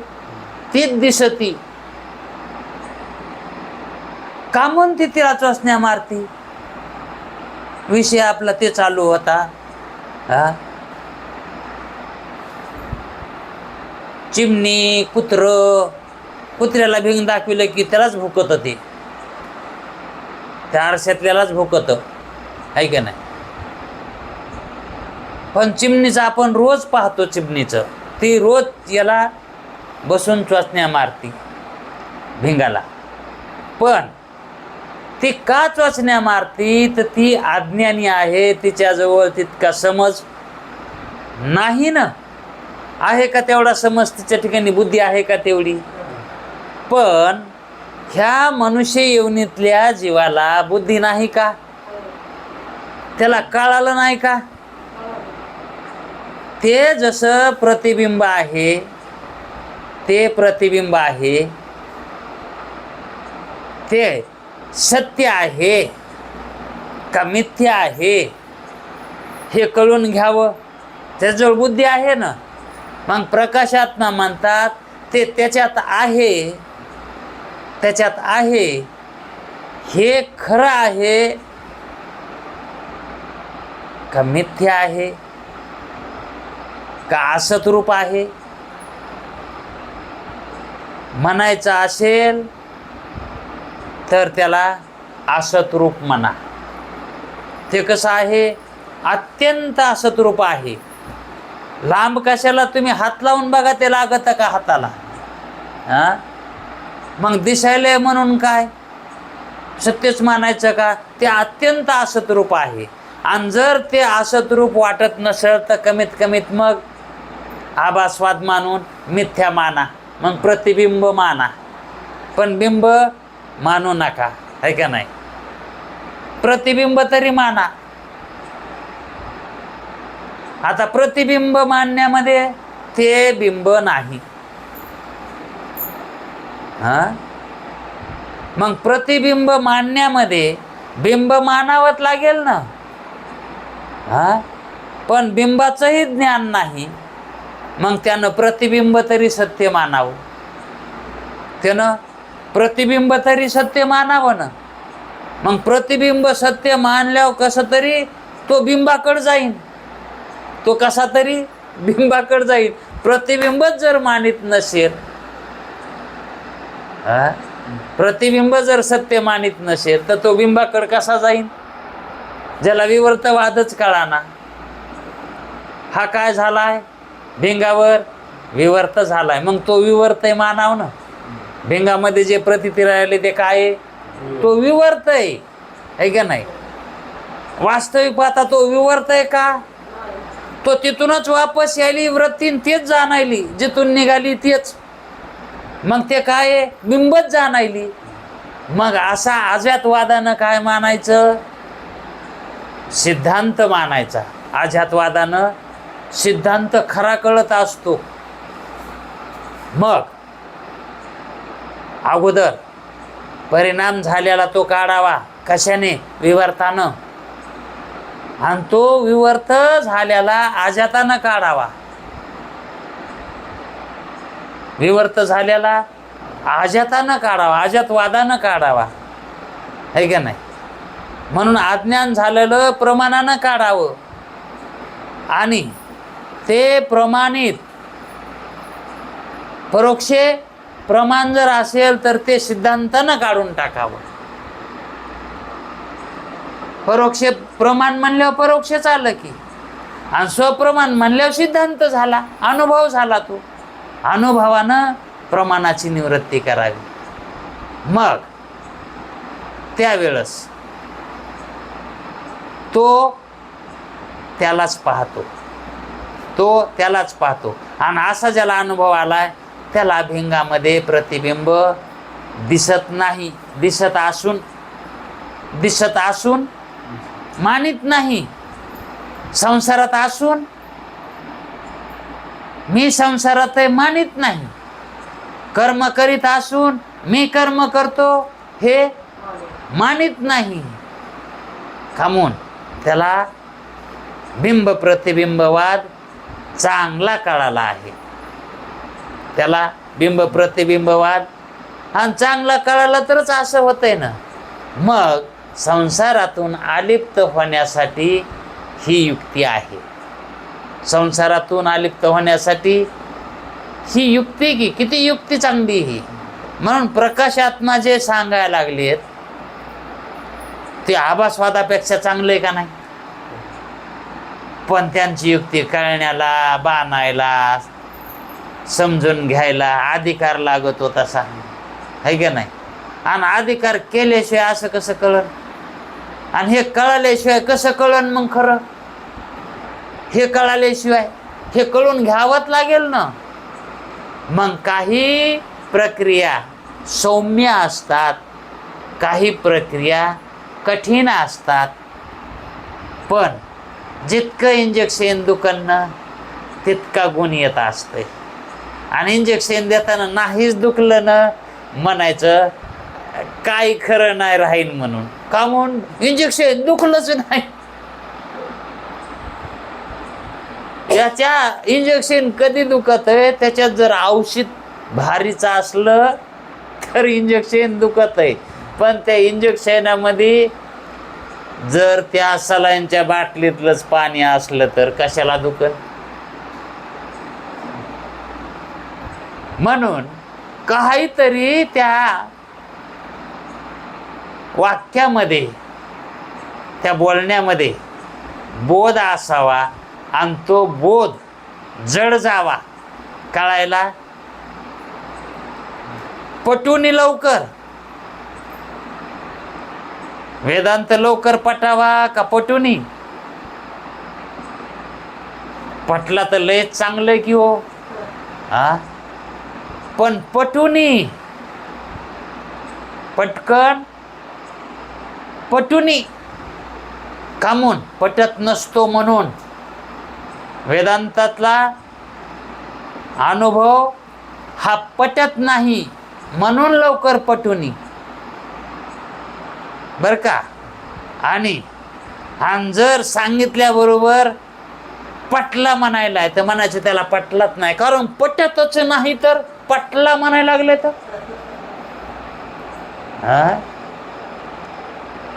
तीच दिसती. का म्हणते तिला चोचण्या मारती? विषय आपला ते चालू होता. हा, चिमणी, कुत्र्याला भिंग दाखविलं की त्यालाच भुकत ते, त्या आरशातल्यालाच भुकत, आहे का नाही? पण चिमणीचं आपण रोज पाहतो, चिमणीचं ती रोज याला बसून चोचण्या मारती भिंगाला. पण ती का चोचण्या मारती तर ती अज्ञानी आहे, तिच्याजवळ तितका समज नाही ना. आहे का तेवढा समज तिच्या ठिकाणी? बुद्धी आहे का तेवढी? पण ह्या मनुष्य योनीतल्या जीवाला बुद्धी नाही का? त्याला कळालं नाही का? ते जसं प्रतिबिंब आहे, ते प्रतिबिंब आहे, ते सत्य आहे का मिथ्या आहे हे कळून घ्यावं. त्याजवळ बुद्धी आहे ना. मग प्रकाशात ना म्हणतात ते त्याच्यात आहे, त्याच्यात आहे हे खरं आहे का मिथ्या आहे का असत रूप आहे. म्हणायचं असेल तर त्याला असत रूप म्हणा. ते कसं आहे? अत्यंत असत रूप आहे. लांब कशाला? तुम्ही हात लावून बघा, ते लागत का हाताला? हा, मग दिसायला म्हणून काय सत्यच मानायचं का? ते अत्यंत असत रूप आहे. आणि जर ते असत रूप वाटत नसेल तर कमीत कमीत मग आभासवाद मानून मिथ्या माना, मग प्रतिबिंब माना, पण बिंब मानू नका, है का नाही? प्रतिबिंब तरी माना. आता प्रतिबिंब मानण्यामध्ये ते बिंब नाही. हा, मग प्रतिबिंब मानण्यामध्ये बिंब मानावंच लागेल ना. हा, पण बिंबाचंही ज्ञान नाही, मग त्यानं प्रतिबिंब तरी सत्य मानावं. त्यानं प्रतिबिंब तरी सत्य मानावं ना. मग प्रतिबिंब सत्य मानल्यावर कसं तरी तो बिंबाकडे जाईन, तो कसा तरी बिंबाकडे जाईल. प्रतिबिंबच जर मानित नसेल, प्रतिबिंब जर सत्य मानित नसेल तर तो बिंबाकडे कसा जाईन? ज्याला विवर्तवादच कळाना. हा काय झालाय? भिंगावर विवर्त झालाय. मग तो विवर्त आहे मानाव ना. भिंगामध्ये जे प्रतिती राहिले ते काय आहे? तो विवर्त आहे का नाही? वास्तविक पाहता तो विवर्त आहे का? तो तिथूनच वापस यायली वृत्तीन तेच जाणायली, जिथून निघाली तेच. मग ते काय आहे? बिंबच जाणायली. मग असा अजातवादानं काय मानायचं? सिद्धांत मानायचा. अजातवादानं सिद्धांत खरा कळत असतो. मग अगोदर परिणाम झालेला तो काढावा. कशाने? विवर्तानं. आणि तो विवर्त झालेला अजातानं काढावा. विवर्त झालेला अजातानं काढावा, अजातवादानं काढावा, है का नाही? म्हणून अज्ञान झालेलं प्रमाणानं काढावं. आणि ते प्रमाणित परोक्षे प्रमाण जर असेल तर ते सिद्धांतानं काढून टाकावं. परोक्ष प्रमाण म्हणल्यावर परोक्षच आलं की, आणि स्वप्रमाण म्हणल्यावर सिद्धांत झाला, अनुभव झाला. तो अनुभवानं प्रमाणाची निवृत्ती करावी. मग त्यावेळेस तो त्यालाच पाहतो, तो त्यालाच पाहतो. आणि असा ज्याला अनुभव आलाय त्याला भिंगामध्ये प्रतिबिंब दिसत नाही. दिसत असून मानित नाही. संसारात असून मी संसारात आहे मानित नाही. कर्म करीत असून मी कर्म करतो हे मानित नाही. खामून त्याला बिंब प्रतिबिंबवाद चांगला कळाला आहे. त्याला बिंब प्रतिबिंबवाद आणि चांगला कळाला तरच असं होतंय ना. मग संसारातून अलिप्त होण्यासाठी ही युक्ती आहे. संसारातून अलिप्त होण्यासाठी ही युक्ती की किती युक्ती चांगली ही. म्हणून प्रकाशात्मा जे सांगायला लागलेत ते आभासवादापेक्षा चांगले का नाही? पण त्यांची युक्ती कळण्याला, बाणायला, समजून घ्यायला अधिकार लागतो तसा, है का नाही? आणि अधिकार केल्याशिवाय असं कसं कळन? आणि हे कळाल्याशिवाय कसं कळन मग खरं? हे कळाल्याशिवाय हे कळून घ्यावंच लागेल ना. मग काही प्रक्रिया सौम्य असतात, काही प्रक्रिया कठीण असतात. पण जितकं इंजेक्शन दुखणं तितका गुण येत असतंय. आणि इंजेक्शन देताना नाहीच दुखलं ना म्हणायचं काही खरं नाही राहील म्हणून. का म्हणून इंजेक्शन दुखलंच नाही. याच्या इंजेक्शन कधी दुखत आहे, त्याच्यात जर औषध भारीचं असलं तर इंजेक्शन दुखत आहे. पण त्या इंजेक्शनामध्ये जर त्या सलाईनच्या बाटलीतलंच पाणी असलं तर कशाला दुखत. म्हणून काहीतरी त्या वाक्यामध्ये, त्या बोलण्यामध्ये बोध असावा आणि तो बोध जड जावा. कळायला पटूनी लवकर. वेदांत लवकर पटावा का पटूनी? पटला तर लय चांगलं की हो. हा, पण पटूनी, पटकन पटूनी कामून पटत नसतो. म्हणून वेदांतातला अनुभव हा पटत नाही म्हणून लवकर पटूनी, बर का. आणि जर सांगितल्याबरोबर पटला म्हणायला तर म्हणायचं त्याला पटलाच नाही, कारण पटतच नाही तर पटला म्हणायला लागले तर.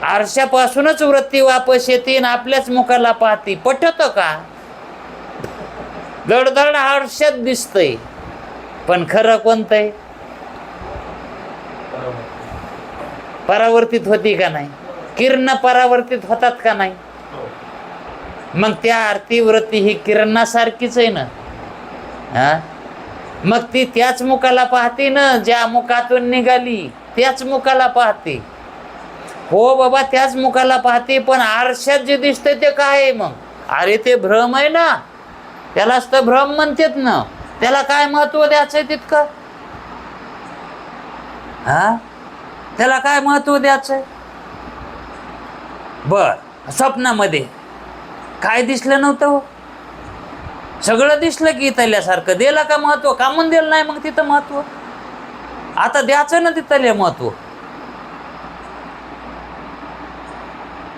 आरशापासूनच वृत्ती वापस येते आणि आपल्याच मुखाला पाहती. पटत का? दडदड आरशात दिसतंय, पण खरं कोणतंय? परावर्तित होती का नाही? किरण परावर्तित होतात का नाही? मग त्या आरती वृत्ती ही किरणासारखीच आहे ना. मग ती त्याच मुखाला पाहते ना, ज्या मुखातून निघाली त्याच मुखाला पाहते. हो बाबा, त्याच मुखाला पाहते. पण आरशात जे दिसतंय ते काय आहे मग? अरे ते भ्रम आहे ना, त्यालाच तर भ्रम म्हणतात ना. त्याला काय महत्व द्यायचंय तितकं? त्याला काय महत्व द्यायचंय? बर, स्वप्नामध्ये काय दिसलं नव्हतं हो? सगळं दिसलं की इथल्यासारखं. दिलं का महत्व? का म्हणून दिलं नाही मग तिथं महत्व? आता द्यायचं ना तिथल्या महत्व.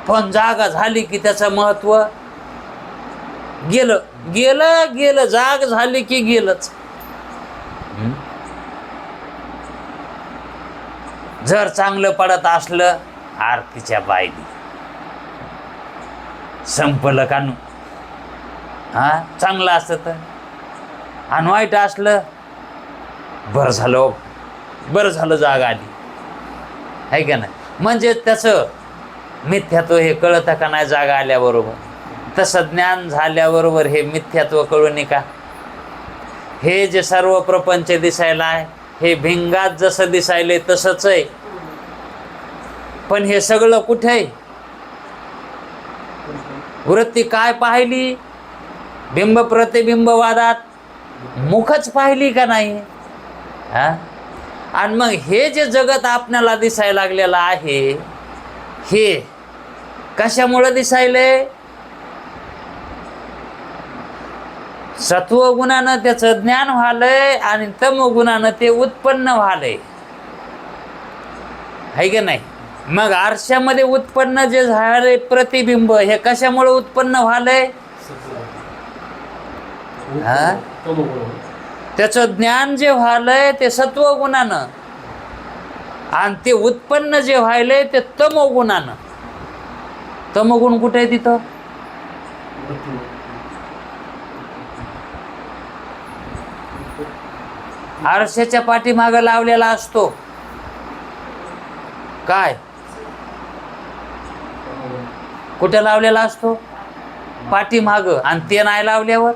पण जागा झाली की त्याचं महत्व गेलं गेलं गेलं. जाग झाली की गेलंच. जर चांगलं पडत असलं आरतीच्या बायदी संपलं कानू. चांगलं असतं तर. आणि वाईट असलं बरं झालं, बरं झालं जाग आली, आहे का नाही? म्हणजे त्याचं मिथ्यात्व हे कळतं का नाही जागा आल्याबरोबर? तसं ज्ञान झाल्याबरोबर हे मिथ्यात्व कळून का? हे जे सर्व प्रपंच दिसायला आहे हे भिंगात जसं दिसायले तसंच आहे. पण हे सगळं कुठे आहे? वृत्ती काय पाहिली? बिंब प्रतिबिंबवादात मुखच पाहिली का नाही? आणि मग हे जे जगत आपल्याला दिसायला लागलेलं आहे हे कशामुळे दिसायलंय? सत्वगुणानं त्याचं ज्ञान व्हालंय आणि तमोगुणानं ते उत्पन्न व्हालंय, आहे का नाही? मग आरशामध्ये उत्पन्न जे झाले प्रतिबिंब हे कशामुळे उत्पन्न व्हालंय? त्याचं ज्ञान जे व्हालंय ते सत्वगुणानं आणि ते उत्पन्न जे व्हायलंय ते तमोगुणानं. तमोगुण कुठे आहे तिथं? आरशाच्या पाठीमागं लावलेला असतो. काय? कुठे लावलेला असतो? पाठीमागं. आणि ते नाही लावल्यावर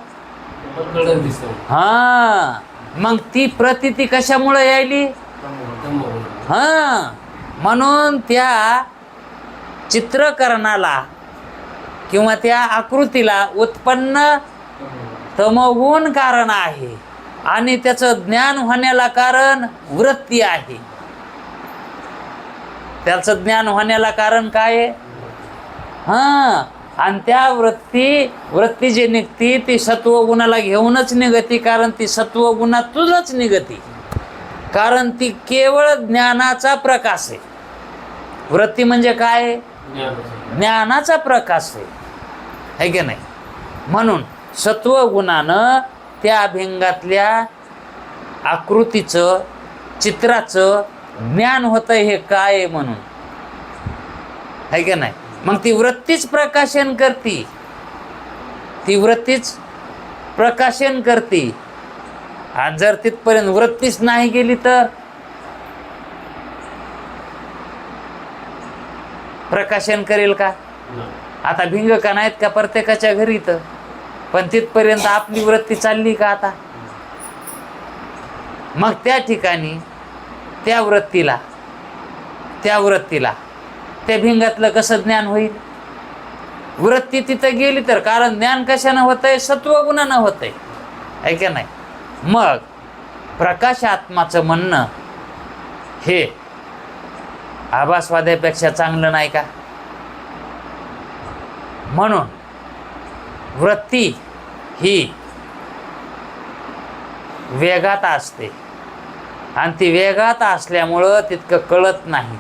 मग ती प्रतीती कशामुळे यायली? म्हणून त्या चित्रकरणाला किंवा त्या आकृतीला उत्पन्न तमोगुण कारण आहे आणि त्याचं ज्ञान होण्याला कारण वृत्ती आहे. त्याचं ज्ञान होण्याला कारण काय आहे? हां, आणि त्या वृत्ती जी निघती ती सत्वगुणाला घेऊनच निघती, कारण ती सत्वगुणातूनच निघती, कारण ती केवळ ज्ञानाचा प्रकाश आहे. वृत्ती म्हणजे काय आहे? ज्ञानाचा प्रकाश आहे की नाही? म्हणून सत्वगुणानं त्या अभिंगातल्या आकृतीचं, चित्राचं ज्ञान होतं हे काय आहे म्हणून, आहे की नाही? मग ती वृत्तीच प्रकाशन करती, ती वृत्तीच प्रकाशन करती. आणि जर तिथपर्यंत वृत्तीच नाही गेली तर प्रकाशन करेल का? आता भिंग का नाहीत का प्रत्येकाच्या घरी? तर पण तिथपर्यंत आपली वृत्ती चालली का आता? मग त्या ठिकाणी त्या वृत्तीला त्या भिंगातलं कसं ज्ञान होईल? वृत्ती तिथं गेली तर, कारण ज्ञान कशानं होतंय? सत्वगुणानं होतंय, आहे का नाही? मग प्रकाश आत्माचं म्हणणं हे आभासवाद्यापेक्षा चांगलं नाही का? म्हणून वृत्ती ही वेगात असते आणि ती वेगात असल्यामुळं तितकं कळत नाही.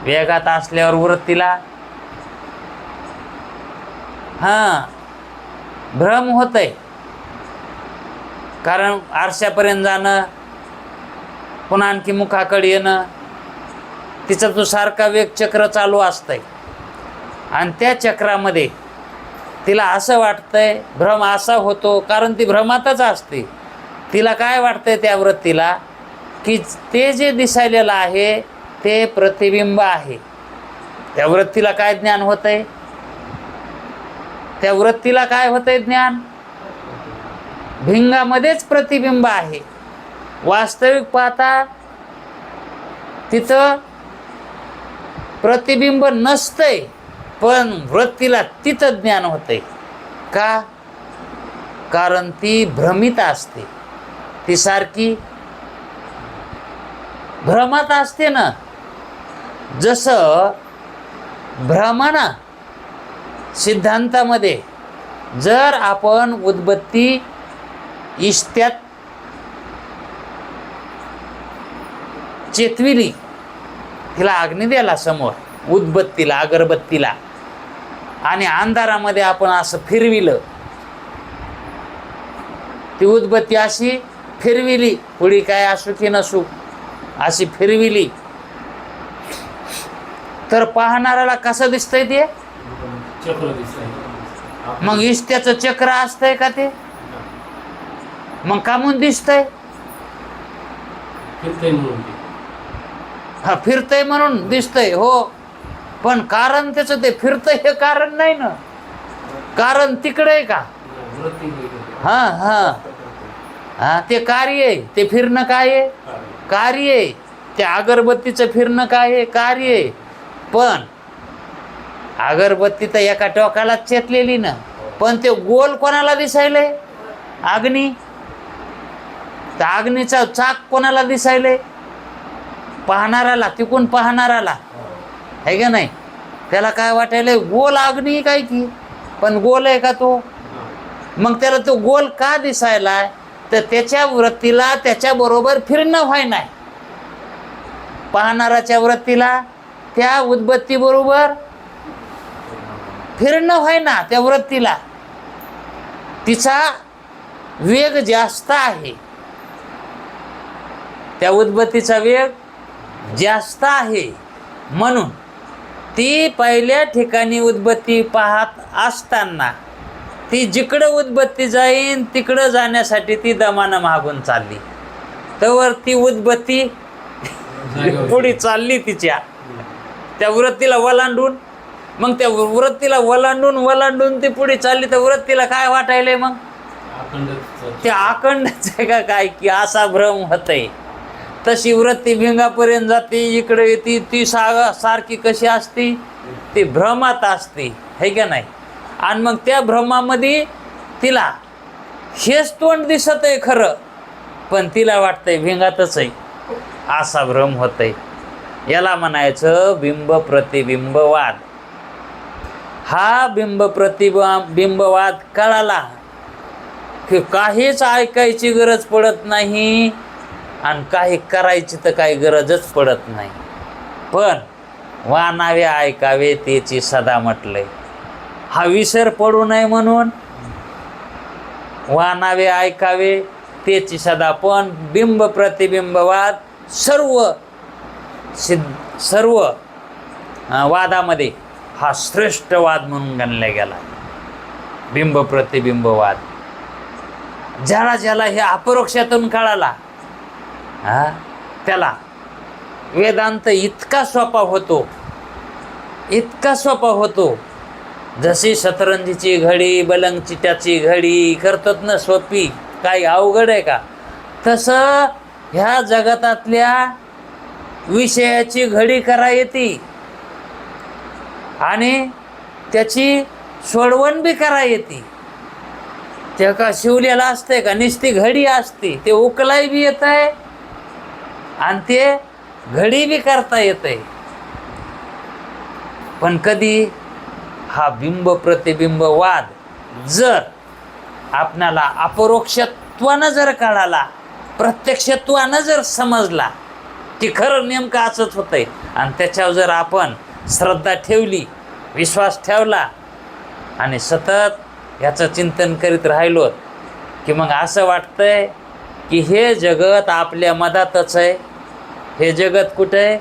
वेगात असल्यावर वृत्तीला भ्रम होतंय, कारण आरशापर्यंत जाणं, पुन्हा आणखी मुखाकडे येणं, तिचं तो सारखा वेग चक्र चालू असतंय आणि त्या चक्रामध्ये तिला असं वाटतंय, भ्रम असा होतो, कारण ती भ्रमातच असते. तिला काय वाटतंय त्या वृत्तीला की ते जे दिसायलेलं आहे ते प्रतिबिंब आहे. त्या वृत्तीला काय ज्ञान होतंय? त्या वृत्तीला काय होतंय ज्ञान? भिंगामध्येच प्रतिबिंब आहे. वास्तविक पाहता तिथं प्रतिबिंब नसतंय, पण वृत्तीला तिथं ज्ञान होतंय का? कारण ती भ्रमित असते, ती सारखी भ्रमात असते ना. जसं भ्रमणा सिद्धांतामध्ये जर आपण उदबत्ती इष्ट्यात चेतविली, तिला अग्नी द्याला समोर, उदबत्तीला, अगरबत्तीला, आणि अंधारामध्ये आपण असं फिरविलं, ती उदबत्ती अशी फिरविली, पुढी काय असू की नसू, अशी फिरविली, तर पाहणाऱ्याला कसं दिसतंय ते? चक्र दिसतंय. मग इष्ट्याचं चक्र असतंय का ते? मग का म्हणून दिसतंय? फिरतंय म्हणून ते. हा, फिरतंय म्हणून दिसतंय, हो. पण कारण त्याचं ते फिरतंय हे कारण नाही ना. कारण तिकडे आहे का? वृत्ती हा हा हा, ते कार्य आहे. ते फिरणं काय आहे? कार्य आहे. त्या अगरबत्तीचं फिरणं काय आहे? कार्य आहे. पण अगरबत्ती तर एका टोकाला चेतलेली ना, पण ते गोल कोणाला दिसायलंय? अग्नी. त्या अग्नीचा चाक कोणाला दिसायलंय? पाहणाऱ्याला, तिकून पाहणाऱ्याला, आहे का नाही? त्याला काय वाटायलंय? गोल अग्नी काय की, पण गोल आहे का तो? मग त्याला तो गोल का दिसायलाय? तर त्याच्या वृत्तीला त्याच्याबरोबर फिरणं व्हाय नाही. पाहणाऱ्याच्या वृत्तीला त्या उदबत्तीबरोबर फिरणं व्हाय ना. त्या वृत्तीला तिचा वेग जास्त आहे, त्या उदबत्तीचा वेग जास्त आहे. म्हणून ती पहिल्या ठिकाणी उदबत्ती पाहत असताना ती जिकडं उदबत्ती जाईन तिकडं जाण्यासाठी ती दमानं मागून चालली, तर ती उदबत्ती पुढे चालली तिच्या त्या वृत्तीला वलांडून. मग त्या वृत्तीला वलांडून ती पुढे चालली, तर वृत्तीला काय वाटायलंय? मग ते अखंडच आहे का काय की, असा भ्रम होतय. तशी वृत्ती भिंगापर्यंत जाते, इकडे येते, ती सारखी कशी असते? ती भ्रमात असते, है का नाही? आणि मग त्या भ्रमामध्ये तिला हेच तोंड दिसत आहे खरं, पण तिला वाटतंय भिंगातच आहे, असा भ्रम होतय. याला म्हणायचं बिंब प्रतिबिंबवाद. हा बिंब प्रतिबिंबवाद कळाला की काहीच ऐकायची गरज पडत नाही आणि काही करायची तर काही गरजच पडत नाही. पण वानावे ऐकावे तेची सदा म्हटलंय. हा विसर पडू नये म्हणून वानावे ऐकावे तेची सदा. पण बिंब प्रतिबिंबवाद सर्व वादामध्ये हा श्रेष्ठ वाद म्हणून गणला गेला. बिंब प्रतिबिंबवाद ज्याला हे अपरोक्षातून कळाला त्याला वेदांत इतका सोपा होतो. जशी शतरंजीची घडी बलंगचिट्याची घडी करतात ना सोपी, काही अवघड आहे का? तसं ह्या जगतातल्या विषयाची घडी करा येते आणि त्याची सोडवण बी करा येते. त्या का शिवलेला असते का नुसती घडी असते, ते उकलाई बी येत आहे आणि ते घडी बी करता येते. पण कधी हा बिंब प्रतिबिंबवाद जर आपणाला अपरोक्षत्वानं जर कळाला, प्रत्यक्षत्वानं जर समजला की खरं नेमकं असंच होतंय आणि त्याच्यावर जर आपण श्रद्धा ठेवली, विश्वास ठेवला आणि सतत याचं चिंतन करीत राहिलो की मग असं वाटतंय की हे जगत आपल्या मधातच आहे. हे जगत कुठे आहे?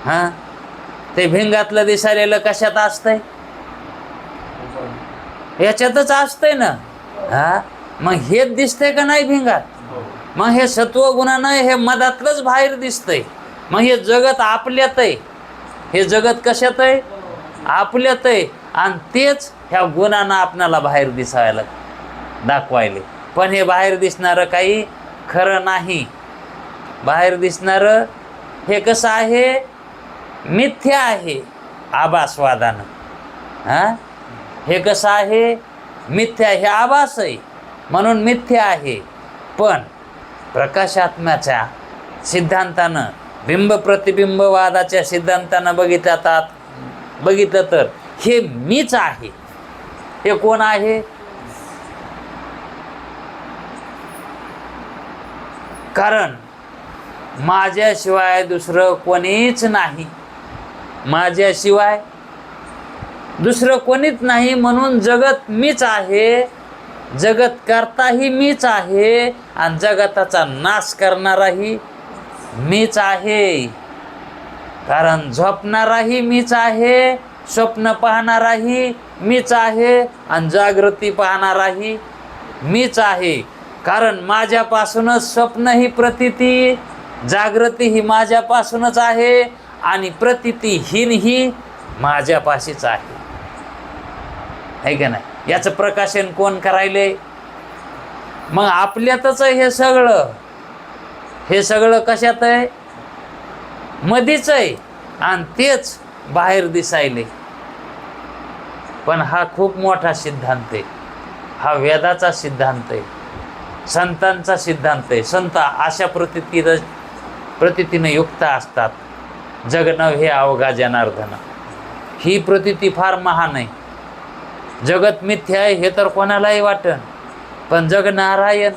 हां, ते भिंगातलं दिसायलेलं कशात असतंय? याच्यातच असतंय ना. हा, मग हेच दिसतंय का नाही भिंगात? मग हे सत्वगुणानं हे मधातलंच बाहेर दिसतंय. मग हे जगत आपल्यात आहे. हे जगत कशात आहे? आपल्यात आहे. आणि तेच ह्या गुणांना आपणाला बाहेर दिसायला दाखवायले. पण हे बाहेर दिसणारं काही खरं नाही. बाहेर दिसणारं हे कसं आहे? मिथ्या आहे आभासवादानं. हां, हे कसं आहे? मिथ्या. हे आभास आहे म्हणून मिथ्या आहे. पण प्रकाशात्म्याच्या सिद्धांतानं, बिंब प्रतिबिंबवादाच्या सिद्धांतानं बघितलं तर हे मीच आहे. हे कोण आहे? कारण माझ्याशिवाय दुसरं कोणीच नाही. माझ्याशिवाय दुसरं कोणीच नाही म्हणून जगत मीच आहे. जगत करताही मीच आहे आणि जगताचा नाश करणाराही मीच आहे. कारण झोपणाराही मीच आहे, स्वप्न पाहणाराही मीच आहे आणि जागृती पाहणाराही मीच आहे. कारण माझ्यापासूनच स्वप्न ही प्रतीती, जागृती ही माझ्यापासूनच आहे आणि प्रतितीहीन ही माझ्यापाशीच आहे का नाही? याचं प्रकाशन कोण करायले? मग आपल्यातच आहे हे सगळं कशात आहे? मधीच आहे आणि तेच बाहेर दिसायले. पण हा खूप मोठा सिद्धांत आहे. हा वेदाचा सिद्धांत आहे, संतांचा सिद्धांत आहे. संत अशा प्रतीतीनं युक्त असतात. जगणं हे अवघा जनार्दन. ही प्रतीती फार महान आहे. जगत मिथ्या आहे हे तर कोणालाही वाटन, पण जग नारायण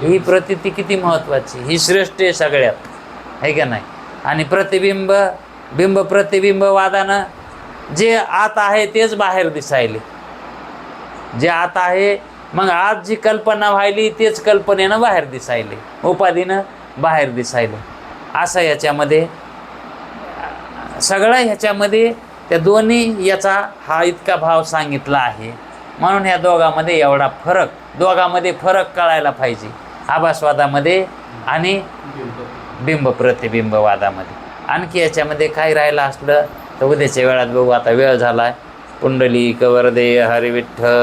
ही प्रतीती किती महत्त्वाची, ही श्रेष्ठ आहे सगळ्यात, आहे का नाही? आणि बिंब प्रतिबिंबवादानं जे आत आहे तेच बाहेर दिसायले. जे आत आहे, मग आज जी कल्पना व्हायली तेच कल्पनेनं बाहेर दिसायले, उपाधीनं बाहेर दिसायले. असं याच्यामध्ये सगळं ह्याच्यामध्ये त्या दोन्ही याचा हा इतका भाव सांगितला आहे. म्हणून ह्या दोघांमध्ये एवढा फरक, दोघांमध्ये फरक कळायला पाहिजे, आभासवादामध्ये आणि बिंब प्रतिबिंबवादामध्ये. आणखी याच्यामध्ये काय राहिलं असलं तर उद्याच्या वेळात बघू. आता वेळ झाला आहे. पुंडलिक वरदे हरी विठ्ठल.